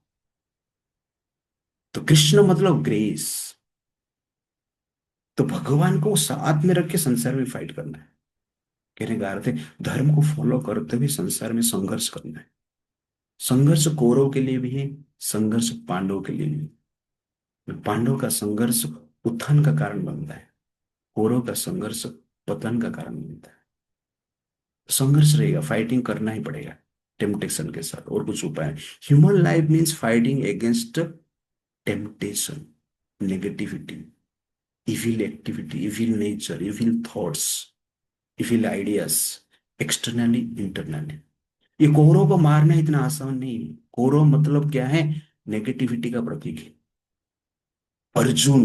तो कृष्ण मतलब ग्रेस। तो भगवान को साथ में रख के संसार में फाइट करना है। कहने का अर्थ है धर्म को फॉलो करते हुए संसार में संघर्ष करना है। संघर्ष कौरव के लिए भी है, संघर्ष पांडव के लिए भी है। पांडव का संघर्ष उत्थान का कारण बनता है, कौरव का संघर्ष पतन का कारण बनता है। संघर्ष रहेगा, फाइटिंग करना ही पड़ेगा टेम्पटेशन के साथ, और कुछ उपाय। Human life means fighting against temptation, negativity, evil activity, evil nature, evil thoughts, evil ideas, externally internally. ये कौरव को मारना इतना आसान नहीं है। कौरव मतलब क्या है, नेगेटिविटी का प्रतीक है। अर्जुन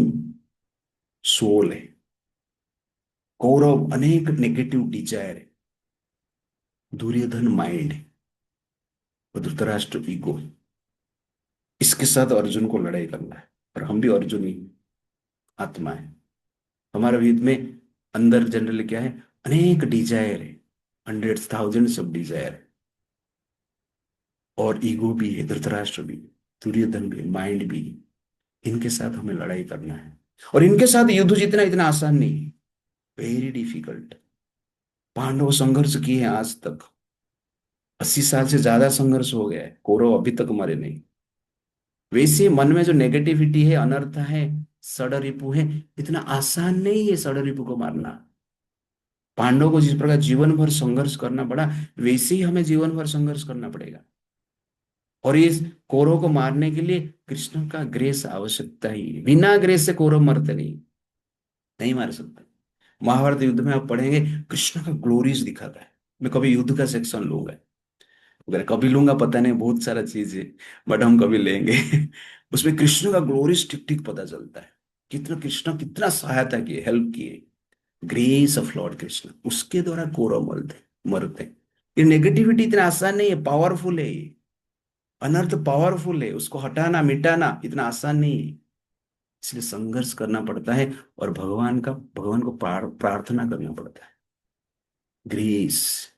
सोल है, कौरव अनेक नेगेटिव डिजायर है, दुर्योधन माइंड है, और धृतराष्ट्र ईगो है। इसके साथ अर्जुन को लड़ाई करना है। और हम भी अर्जुन ही आत्मा है। हमारे वेद में अंदर जनरली क्या है, अनेक डिजायर है, हंड्रेड्स थाउजेंड्स ऑफ डिजायर है, और ईगो भी है, धृतराष्ट्र भी है, दुर्योधन भी है, माइंड भी है। इनके साथ हमें लड़ाई करना है, और इनके साथ युद्ध जीतना इतना आसान नहीं है, वेरी डिफिकल्ट। पांडव संघर्ष किए हैं आज तक, 80 साल से ज्यादा संघर्ष हो गया है, कौरव अभी तक मरे नहीं। वैसे मन में जो नेगेटिविटी है, अनर्थ है, षड्रिपु है, इतना आसान नहीं है षड्रिपु को मारना। पांडवों को जिस प्रकार जीवन भर संघर्ष करना पड़ा, वैसे ही हमें जीवन भर संघर्ष करना पड़ेगा। और इस कौरव को मारने के लिए कृष्ण का ग्रेस आवश्यकता ही है, बिना ग्रेस से कौरव मरते नहीं, नहीं मार सकते। महाभारत युद्ध में आप पढ़ेंगे, कृष्ण का ग्लोरीज दिखाता है। मैं कभी युद्ध का सेक्शन लूंगा, अगर कभी लूंगा पता नहीं, बहुत सारा चीज है, बट हम कभी लेंगे। उसमें कृष्ण का ग्लोरीज टिक टिक पता चलता है, कितना कृष्ण कितना सहायता किए, हेल्प किए। ग्रेस ऑफ लॉर्ड कृष्ण, उसके द्वारा कौरव मरते। ये नेगेटिविटी इतना आसान नहीं है, पावरफुल है ये, अनर्थ पावरफुल है, उसको हटाना मिटाना इतना आसान नहीं है। इसलिए संघर्ष करना पड़ता है, और भगवान को प्रार्थना करना पड़ता है। ग्रेस,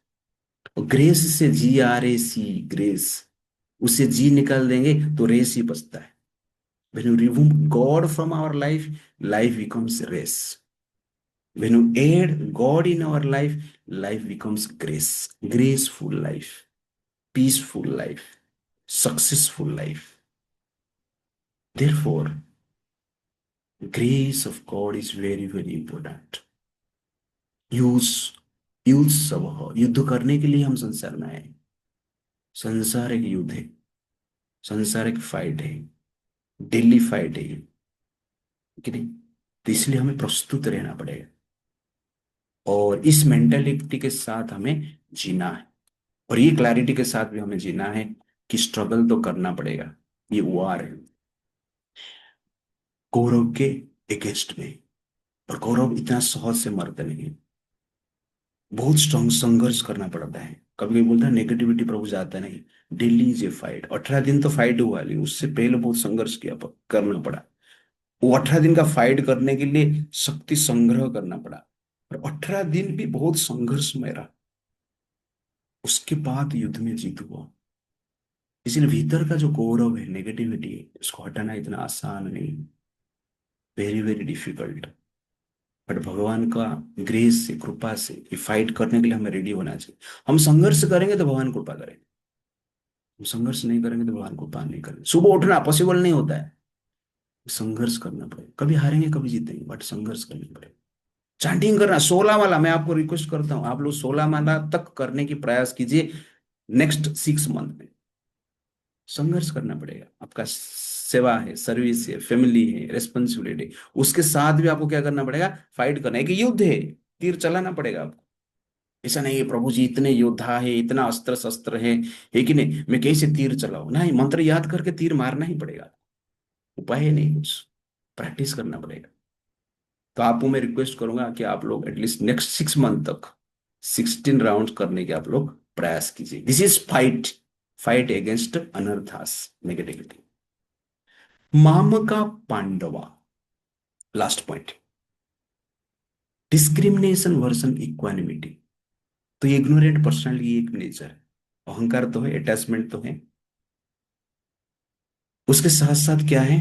ग्रेस से GRAC, ग्रेस, उससे जी निकाल देंगे तो रेस ही बचता है। when you remove God from our life, life becomes race. When you add God in our life, life becomes grace, graceful life, peaceful life, successful life. Therefore, grace of God is very very important. Use use सब, युद्ध करने के लिए हम संसार में आए। संसार एक युद्ध है, संसार एक फाइट है, डेली फाइट है ये, कि नहीं? तो इसलिए हमें प्रस्तुत रहना पड़ेगा, और इस मेंटेलिटी के साथ हमें जीना है, और ये क्लैरिटी के साथ भी हमें जीना है कि स्ट्रगल तो करना पड़ेगा। ये वार है कौरव के अगेंस्ट में, और कौरव इतना सहज से मरते नहीं, बहुत स्ट्रॉन्ग संघर्ष करना पड़ता है। कभी कभी बोलता है नेगेटिविटी प्रभु जाता नहीं, डेली ये फाइट, 18 दिन तो फाइट हुआ, लेकिन उससे पहले बहुत संघर्ष करना पड़ा। वो 18 दिन का फाइट करने के लिए शक्ति संग्रह करना पड़ा, और 18 दिन भी बहुत संघर्षमय रहा, उसके बाद युद्ध में जीत हुआ। इसलिए भीतर का जो गौरव है, नेगेटिविटी है, उसको हटाना इतना आसान नहीं, वेरी वेरी डिफिकल्ट। बट भगवान का ग्रेस से, कृपा से, ये फाइट करने के लिए हमें रेडी होना चाहिए। हम संघर्ष करेंगे तो भगवान कृपा करेंगे, हम संघर्ष नहीं करेंगे तो भगवान कृपा नहीं करेंगे। सुबह उठना पॉसिबल नहीं होता है, संघर्ष करना पड़ेगा, कभी हारेंगे कभी जीतेंगे, बट संघर्ष करना पड़ेगा। चैंटिंग करना 16 माला, मैं आपको रिक्वेस्ट करता हूं, आप लोग 16 माला तक करने की प्रयास कीजिए नेक्स्ट 6 मंथ में। संघर्ष करना पड़ेगा, आपका सेवा है, सर्विस है, फैमिली है, रेस्पॉन्सिबिलिटी, उसके साथ भी आपको क्या करना पड़ेगा, फाइट करना है, कि युद्ध है, तीर चलाना पड़ेगा आपको। ऐसा नहीं है प्रभु जी इतने योद्धा है, इतना अस्त्र शस्त्र है कि नहीं, मैं कैसे तीर चलाऊं, नहीं, मंत्र याद करके तीर मारना ही पड़ेगा, उपाय है नहीं कुछ, प्रैक्टिस करना पड़ेगा। तो आपको मैं रिक्वेस्ट करूंगा कि आप लोग एटलीस्ट नेक्स्ट 6 मंथ तक 16 राउंड करने के आप लोग प्रयास कीजिए। This is fight, fight against अनर्थास, नेगेटिविटी। मामका पांडवा, last point, discrimination versus equanimity. तो ये इग्नोरेंट पर्सनालिटी एक नेचर है, अहंकार तो है, अटैचमेंट तो है, उसके साथ साथ क्या है,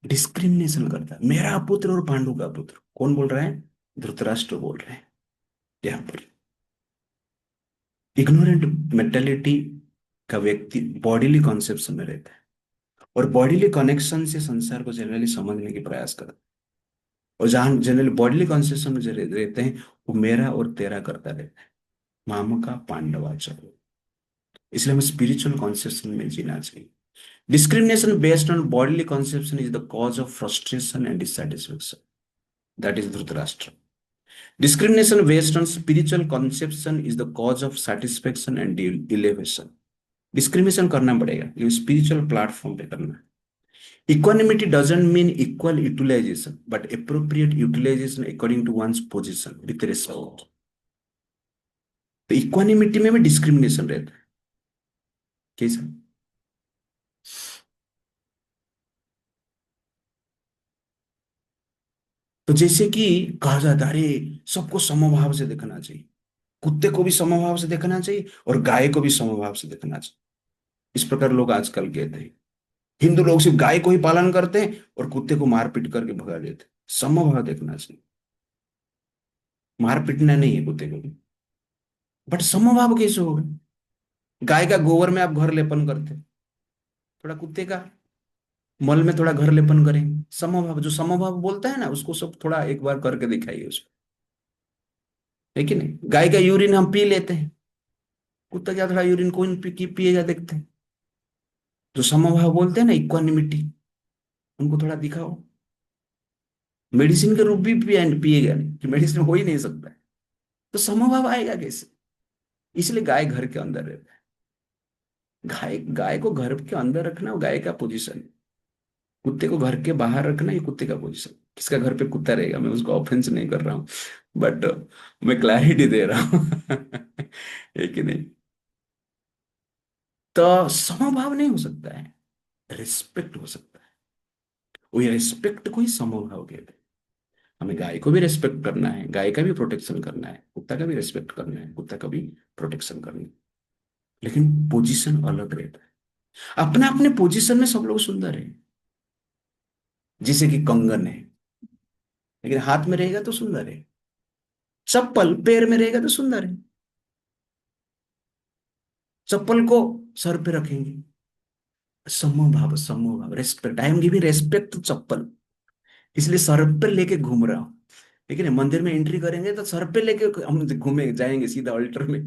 डिस्क्रिमिनेशन करता है। मेरा पुत्र और पांडु का पुत्र, कौन बोल रहा है, धृतराष्ट्र बोल रहे हैं यहां पर। इग्नोरेंट मेंटेलिटी का व्यक्ति बॉडीली कॉन्सेप्शन में रहता है, और बॉडीली कनेक्शन से संसार को जनरली समझने की प्रयास करता है, और जहां जनरली बॉडीली कॉन्सेप्शन में जो रहते हैं, वो मेरा और तेरा करता रहता है, माम का पांडवाचार्य। इसलिए हमें स्पिरिचुअल कॉन्सेप्शन में जीना चाहिए। Discrimination based on bodily conception is the cause of frustration and dissatisfaction, that is Dhritarashtra. Discrimination based on spiritual conception is the cause of satisfaction and elevation. Discrimination करना पड़ेगा, लेकिन स्पिरिचुअल प्लेटफॉर्म पे करना है। Equanimity doesn't mean equal utilization, but appropriate utilization according to one's position with respect. तो equanimity में भी discrimination रहता है, कैसा? तो जैसे कि कहा जाता है, अरे सबको समभाव से देखना चाहिए, कुत्ते को भी समभाव से देखना चाहिए और गाय को भी समभाव से देखना चाहिए। इस प्रकार लोग आजकल कहते हैं। हिंदू लोग सिर्फ गाय को ही पालन करते हैं और कुत्ते को मार पीट करके भगा देते हैं। समभाव देखना चाहिए, मार पीटना नहीं है कुत्ते को भी। बट समभाव कैसे होगा? गाय का गोबर में आप घर लेपन करते हैं, थोड़ा कुत्ते का मल में थोड़ा घर लेपन करेंगे। समभाव, जो समभाव बोलता है ना, उसको सब थोड़ा एक बार करके दिखाइए उसको, है कि नहीं? गाय का यूरिन हम पी लेते हैं, कुत्ता क्या थोड़ा यूरिन कौन पिएगा देखते हैं। जो समभाव बोलते हैं ना, इक्वानिमिटी, उनको थोड़ा दिखाओ। मेडिसिन के रूप भी पिएगा नहीं, कि मेडिसिन हो ही नहीं सकता है, तो समभाव आएगा कैसे? इसलिए गाय घर के अंदर रहता है। गाय गाय को घर के अंदर रखना वो गाय का पोजीशन है। कुत्ते को घर के बाहर रखना ये कुत्ते का पोजीशन। किसका घर पे कुत्ता रहेगा, मैं उसको ऑफेंस नहीं कर रहा हूँ, बट मैं क्लैरिटी दे रहा हूँ। है कि नहीं? तो समभाव नहीं हो सकता है, रिस्पेक्ट हो सकता है। वही रिस्पेक्ट को ही समभाव कहते हैं। हमें गाय को भी रेस्पेक्ट करना है, गाय का भी प्रोटेक्शन करना है, कुत्ता का भी रेस्पेक्ट करना है, कुत्ता का भी प्रोटेक्शन करना है। लेकिन पोजीशन अलग रहता है। अपने अपने पोजीशन में सब लोग सुंदर है। जैसे कि कंगन है, लेकिन हाथ में रहेगा तो सुंदर है। चप्पल पैर में रहेगा तो सुंदर है। चप्पल को सर पे रखेंगे, समभाव, समभाव, respect, I am giving respect to chappal, इसलिए सर पे लेके घूम रहा हूं। लेकिन मंदिर में एंट्री करेंगे तो सर पे लेके हम घूमे जाएंगे सीधा अल्टर में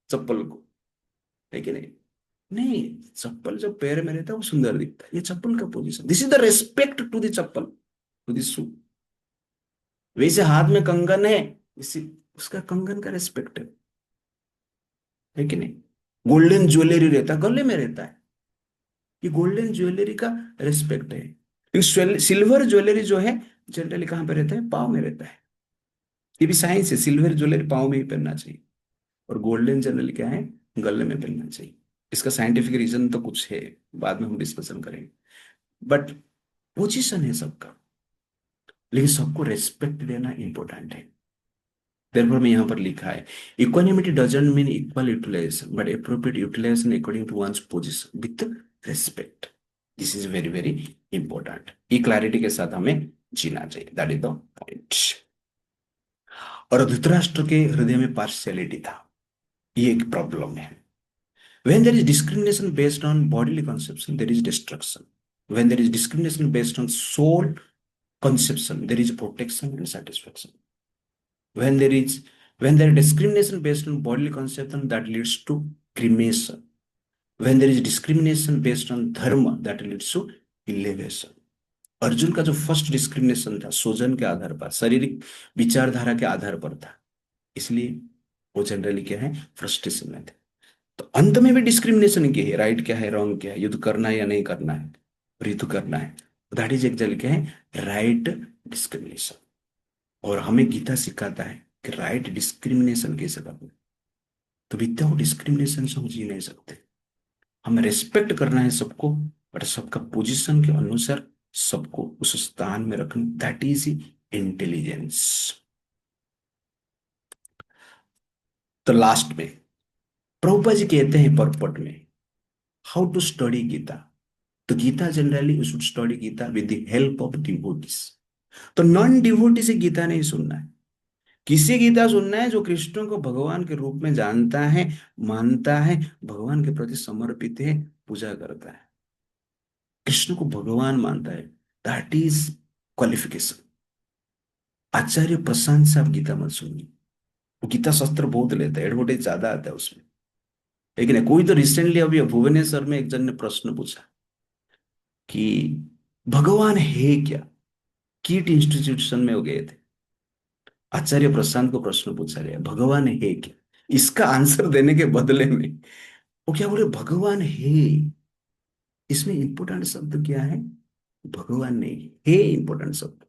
चप्पल को, है कि नहीं? नहीं, चप्पल जब पैर में रहता है वो सुंदर दिखता है, ये चप्पल का position, this is the respect to the chappal, to the shoe. वैसे हाथ में कंगन है, इसी उसका कंगन का रेस्पेक्ट है कि नहीं? गोल्डन ज्वेलरी रहता है, गले में रहता है, ये गोल्डन ज्वेलरी का रेस्पेक्ट है। लेकिन सिल्वर ज्वेलरी जो है, जनरली कहाँ पे रहता है? पाँव में रहता है। ये भी साइंस है, सिल्वर ज्वेलरी पाँव में ही पहनना चाहिए, और गोल्डन जनरली क्या है? गले में पहनना चाहिए। इसका साइंटिफिक रीजन तो कुछ है, बाद में हम डिस्कशन करेंगे। बट पोजीशन है सबका, लेकिन सबको रेस्पेक्ट देना इंपॉर्टेंट है। therefore मैं यहाँ पर लिखा है, equanimity doesn't mean equal utilization but appropriate utilization according to one's position with respect. This is very very important. ये क्लैरिटी के साथ हमें जीना चाहिए, दैट इज द पॉइंट। और धृतराष्ट्र के हृदय में पार्शियलिटी था, ये एक प्रॉब्लम है। When there is discrimination based on bodily conception, there is destruction. When there is discrimination based on soul conception, there is protection and satisfaction. When there is when there is discrimination based on bodily conception, that leads to cremation. When there is discrimination based on dharma, that leads to elevation. Arjun का जो first discrimination था स्वजन के आधार पर, शारीरिक विचारधारा के आधार पर था, इसलिए वो जनरली क्या है? फ्रस्ट्रेशन में थे। तो अंत में भी डिस्क्रिमिनेशन की है, राइट क्या है, रॉन्ग क्या है, युद्ध करना है या नहीं करना है, और युद्ध करना है, दैट इज एक्चुअली क्या है? Right discrimination. और हमें गीता सिखाता है कि राइट डिस्क्रिमिनेशन कैसे करना है। तो विदाउट डिस्क्रिमिनेशन से हम जी नहीं सकते। हमें रेस्पेक्ट करना है सबको, बट सबका पोजीशन के अनुसार सबको उस स्थान में रखना, दैट इज इंटेलिजेंस। तो लास्ट में प्रभुपा जी कहते हैं पर्पट में, हाउ टू स्टडी गीता। तो Gita generally you should study Gita with the help of devotees. तो नॉन डिवोटी से गीता नहीं सुनना है, किसी गीता सुनना है जो कृष्ण को भगवान के रूप में जानता है, मानता है, भगवान के प्रति समर्पित है, पूजा करता है, कृष्ण को भगवान मानता है, दैट इज क्वालिफिकेशन। आचार्य प्रशांत से आप गीता मत सुनिए, वो गीता शास्त्र बहुत लेता है, एडवर्टाइज ज्यादा आता है उसमें। लेकिन कोई तो रिसेंटली अभी भुवनेश्वर में एक जन ने प्रश्न पूछा कि भगवान है क्या, कीट इंस्टीट्यूशन में वो गए थे, आचार्य प्रशांत को प्रश्न पूछा गया भगवान है क्या। इसका आंसर देने के बदले में वो क्या बोले? भगवान है। इसमें इंपॉर्टेंट शब्द क्या है? भगवान नहीं है, इंपॉर्टेंट शब्द।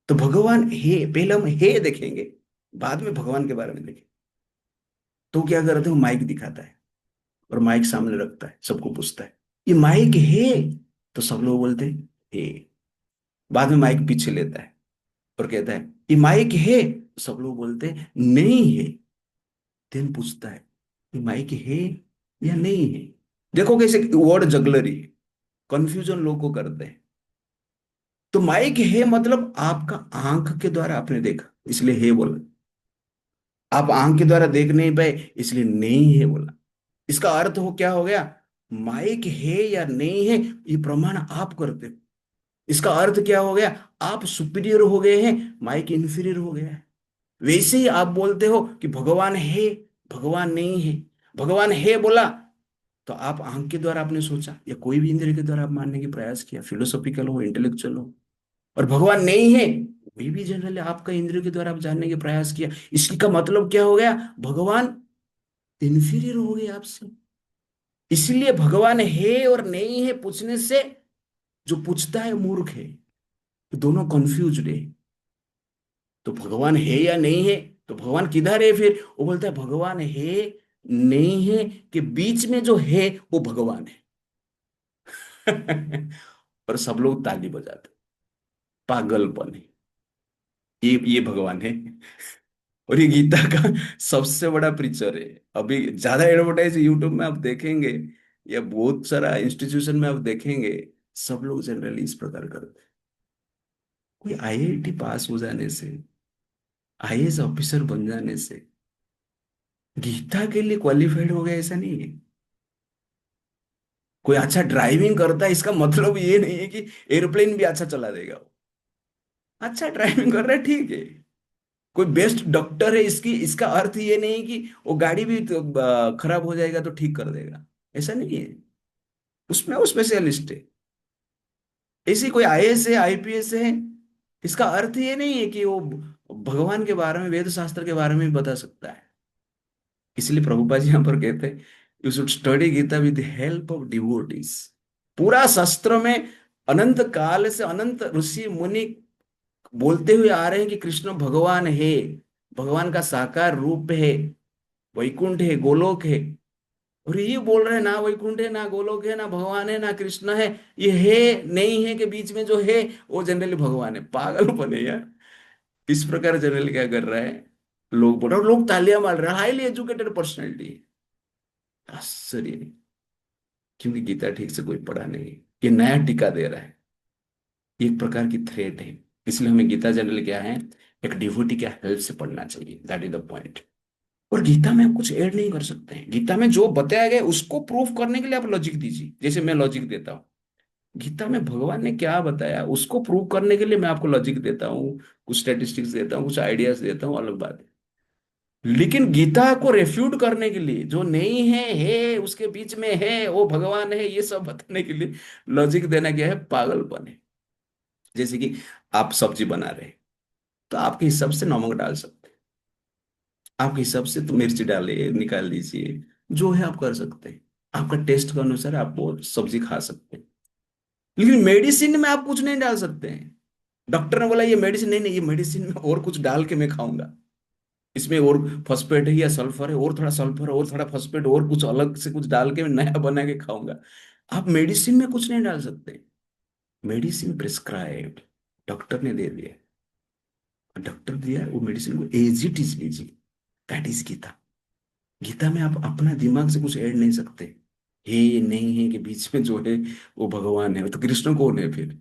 तो भगवान है, पहले हम है देखेंगे, बाद में भगवान के बारे में देखेंगे। तो क्या करते हैं? वो माइक दिखाता है और माइक सामने रखता है, सबको पूछता है ये माइक है, तो सब लोग बोलते हैं है। बाद में माइक पीछे लेता है और कहता है ये माइक है, तो सब लोग बोलते हैं नहीं है। देन पूछता है ये माइक है या नहीं है। देखो कैसे वर्ड जगलरी, कंफ्यूजन लोग को करते हैं। तो माइक है मतलब आपका आंख के द्वारा आपने देखा इसलिए है बोला, आप आंख के द्वारा देख नहीं पाए इसलिए नहीं है बोला। इसका अर्थ हो क्या हो गया, माइक है या नहीं है ये प्रमाण आप करते हो। इसका अर्थ क्या हो गया, आप सुपीरियर हो गए हैं, माइक इंफीरियर हो गया है। वैसे ही आप बोलते हो कि भगवान है, भगवान नहीं है। भगवान है बोला तो आप आंख के द्वारा आपने सोचा या कोई भी इंद्रिय के द्वारा आप मानने की प्रयास किया, फिलोसॉफिकल हो इंटेलेक्चुअल हो। और भगवान नहीं है वही भी जनरली आपका इंद्रियों के द्वारा आप जानने के प्रयास किया। इसकी का मतलब क्या हो गया, भगवान इंफीरियर हो गए आपसे। इसलिए भगवान है और नहीं है पूछने से जो पूछता है मूर्ख है, दोनों कंफ्यूज्ड है। तो भगवान है या नहीं है, तो भगवान किधर है फिर, वो बोलता है भगवान है नहीं है के बीच में जो है वो भगवान है। और सब लोग ताली बजाते, पागलपन है, ये भगवान है। और ये गीता का सबसे बड़ा प्रीचर है। अभी ज्यादा एडवर्टाइज यूट्यूब में आप देखेंगे या बहुत सारा इंस्टीट्यूशन में आप देखेंगे, सब लोग जनरली इस प्रकार करते हैं। कोई आईआईटी पास हो जाने से, आईएएस ऑफिसर बन जाने से गीता के लिए क्वालिफाइड हो गया ऐसा नहीं है। कोई अच्छा ड्राइविंग करता है इसका मतलब ये नहीं है कि एयरप्लेन भी अच्छा चला देगा वो। अच्छा ड्राइविंग कर रहा है ठीक है। कोई बेस्ट डॉक्टर है इसकी इसका अर्थ ये नहीं कि वो गाड़ी भी तो, खराब हो जाएगा तो ठीक कर देगा, ऐसा नहीं है। उसमें वो स्पेशलिस्ट है। ऐसी कोई आईएएस है आईपीएस है, इसका अर्थ ये नहीं है कि वो भगवान के बारे में वेद शास्त्र के बारे में भी बता सकता है। इसलिए प्रभुपाद जी यहाँ पर कहते हैं you should study Gita with the help of devotees. पूरा शास्त्र में अनंत काल से अनंत ऋषि मुनि बोलते हुए आ रहे हैं कि कृष्ण भगवान है, भगवान का साकार रूप है, वैकुंठ है, गोलोक है। और ये बोल रहे हैं ना वैकुंठ है ना गोलोक है ना भगवान है ना कृष्ण है, ये है नहीं है के बीच में जो है वो जनरली भगवान है। पागलपन है यार। इस प्रकार जनरली क्या कर रहा है, लोग बोल रहे हैं और लोग तालियां मार रहे हैं, हाईली एजुकेटेड पर्सनैलिटी। आश्चर्य नहीं, क्योंकि गीता ठीक से कोई पढ़ा नहीं, ये नया टीका दे रहा है, ये एक प्रकार की थ्रेट है। इसलिए हमें गीता जनरली क्या है, एक डिवोटी के हेल्प से पढ़ना चाहिए, दैट इज द पॉइंट। और गीता में आप कुछ ऐड नहीं कर सकते हैं, गीता में जो बताया गया उसको प्रूफ करने के लिए आप लॉजिक दीजिए, जैसे मैं लॉजिक देता हूँ। गीता में भगवान ने क्या बताया उसको प्रूव करने के लिए मैं आपको लॉजिक देता हूँ, कुछ स्टैटिस्टिक्स देता हूँ, कुछ आइडियाज देता हूँ, अलग बात है। लेकिन गीता को रेफ्यूट करने के लिए जो नहीं है उसके बीच में है वो भगवान है, ये सब बताने के लिए लॉजिक देना क्या है, पागलपन है। जैसे कि आप सब्जी बना रहे हैं तो आपके हिसाब से नमक डाल सकते हैं, आपके हिसाब से तो मिर्ची डालिए निकाल दीजिए, जो है आप कर सकते हैं। आपका टेस्ट के अनुसार आप वो सब्जी खा सकते हैं। लेकिन मेडिसिन में आप कुछ नहीं डाल सकते हैं। डॉक्टर ने बोला ये मेडिसिन नहीं, नहीं ये मेडिसिन में और कुछ डाल के मैं खाऊंगा, इसमें और फॉस्फेट है या सल्फर है और थोड़ा सल्फर और थोड़ा फॉस्फेट और कुछ अलग से कुछ डाल के मैं नया बना के खाऊंगा। आप मेडिसिन में कुछ नहीं डाल सकते। मेडिसिन प्रिस्क्राइब्ड, डॉक्टर ने दे दिया, डॉक्टर दिया वो मेडिसिन को एज इट इज लीजिए। That is Gita. गीता में आप अपना दिमाग से कुछ ऐड नहीं सकते, है ये नहीं है के बीच में जो है वो भगवान है, तो कृष्ण कौन है फिर।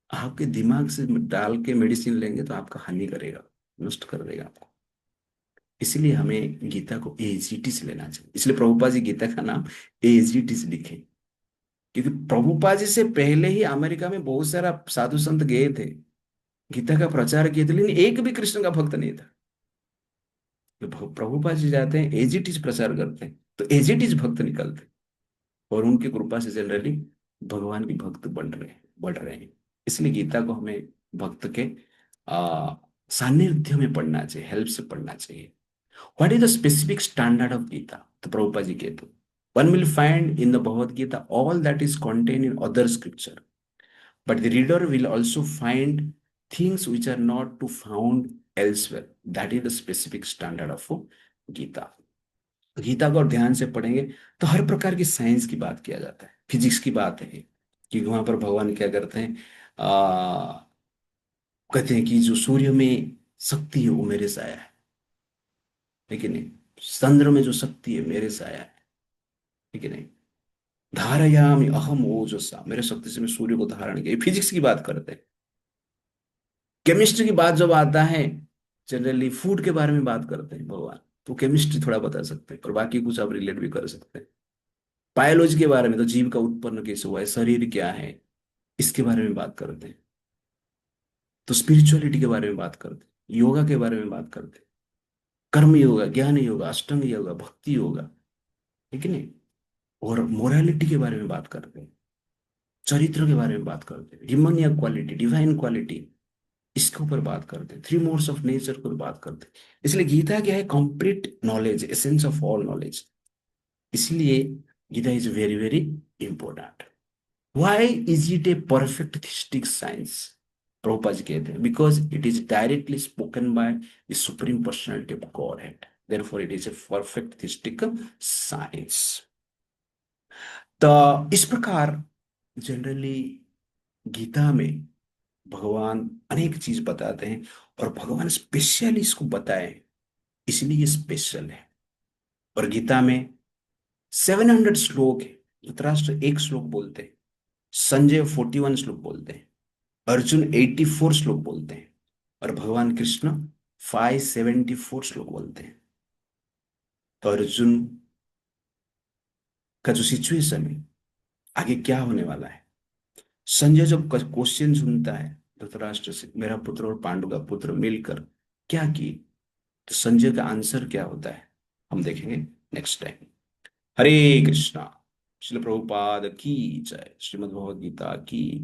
आपके दिमाग से डाल के मेडिसिन लेंगे तो आपका हानि करेगा, नष्ट कर देगा आपको। इसलिए हमें गीता को एज इट इज लेना चाहिए। इसलिए प्रभुपा जी गीता का नाम एज इट इज लिखे, क्योंकि प्रभुपा जी से पहले ही अमेरिका में बहुत सारा साधु संत गए थे, गीता का प्रचार किए थे, लेकिन एक भी कृष्ण का भक्त नहीं था। तो प्रभुपा जी जाते हैं एज इट इज प्रचार करते हैं तो एज इट इज भक्त निकलते हैं। और उनकी कृपा से जनरली भगवान की भक्त बन रहे हैं, बढ़ रहे हैं। इसलिए गीता को हमें भक्त के आ, सानिध्य में पढ़ना चाहिए, हेल्प से पढ़ना चाहिए। What is the specific standard of Gita, तो प्रभुपा जी कहते one will find in the Bhagavad Gita all that is contained in other scripture, but the reader will also find things which are not to found elsewhere. That is the specific standard of Gita. Gita को और ध्यान से पढ़ेंगे तो हर प्रकार की science की बात किया जाता है, फिजिक्स की बात है कि वहां पर भगवान क्या करते हैं, आ, कहते हैं कि जो सूर्य में शक्ति है वो मेरे साया है कि नहीं। चंद्र में जो शक्ति है मेरे साया है कि नहीं। धारयामि अहम ओजसा, मेरे शक्ति से मैं सूर्य को धारण किया। फिजिक्स की बात करते हैं। केमिस्ट्री की बात जब आता है, जनरली फूड के बारे में बात करते हैं भगवान, तो केमिस्ट्री थोड़ा बता सकते हैं, पर बाकी कुछ आप रिलेट भी कर सकते हैं। बायोलॉजी के बारे में तो जीव का उत्पन्न कैसे हुआ है, शरीर क्या है, इसके बारे में बात करते हैं। तो स्पिरिचुअलिटी के बारे में बात करते हैं, योगा के बारे में बात करते हैं, कर्म योगा, ज्ञान योगा, अष्टांग योगा, भक्ति योगा, ठीक है नहीं। और मोरालिटी के बारे में बात करते हैं, चरित्र के बारे में बात करते हैं, ह्यूमन या क्वालिटी, डिवाइन क्वालिटी, इसके ऊपर बात करते हैं, थ्री मोड्स ऑफ नेचर को बात करते हैं। इसलिए गीता क्या है, complete knowledge, essence of all knowledge. इसलिए Gita is very very important. Why is it a perfect theistic science? Prabhupada ji कहते हैं because it is directly spoken by the supreme personality of Godhead, therefore it is a perfect theistic science. तो इस प्रकार generally Gita में भगवान अनेक चीज बताते हैं, और भगवान स्पेशली इसको बताए, इसलिए ये स्पेशल है। और गीता में 700 श्लोक है। धृतराष्ट्र एक श्लोक बोलते हैं, संजय 41 श्लोक बोलते हैं, अर्जुन 84 श्लोक बोलते हैं, और भगवान कृष्ण 574 श्लोक बोलते हैं। तो अर्जुन का जो सिचुएशन है, आगे क्या होने वाला है, संजय जब क्वेश्चन सुनता है धृतराष्ट्र से, मेरा पुत्र और पांडु का पुत्र मिलकर क्या किए, तो संजय का आंसर क्या होता है, हम देखेंगे नेक्स्ट टाइम। हरे कृष्णा। श्रील प्रभुपाद की जय। श्रीमद् भगवद गीता की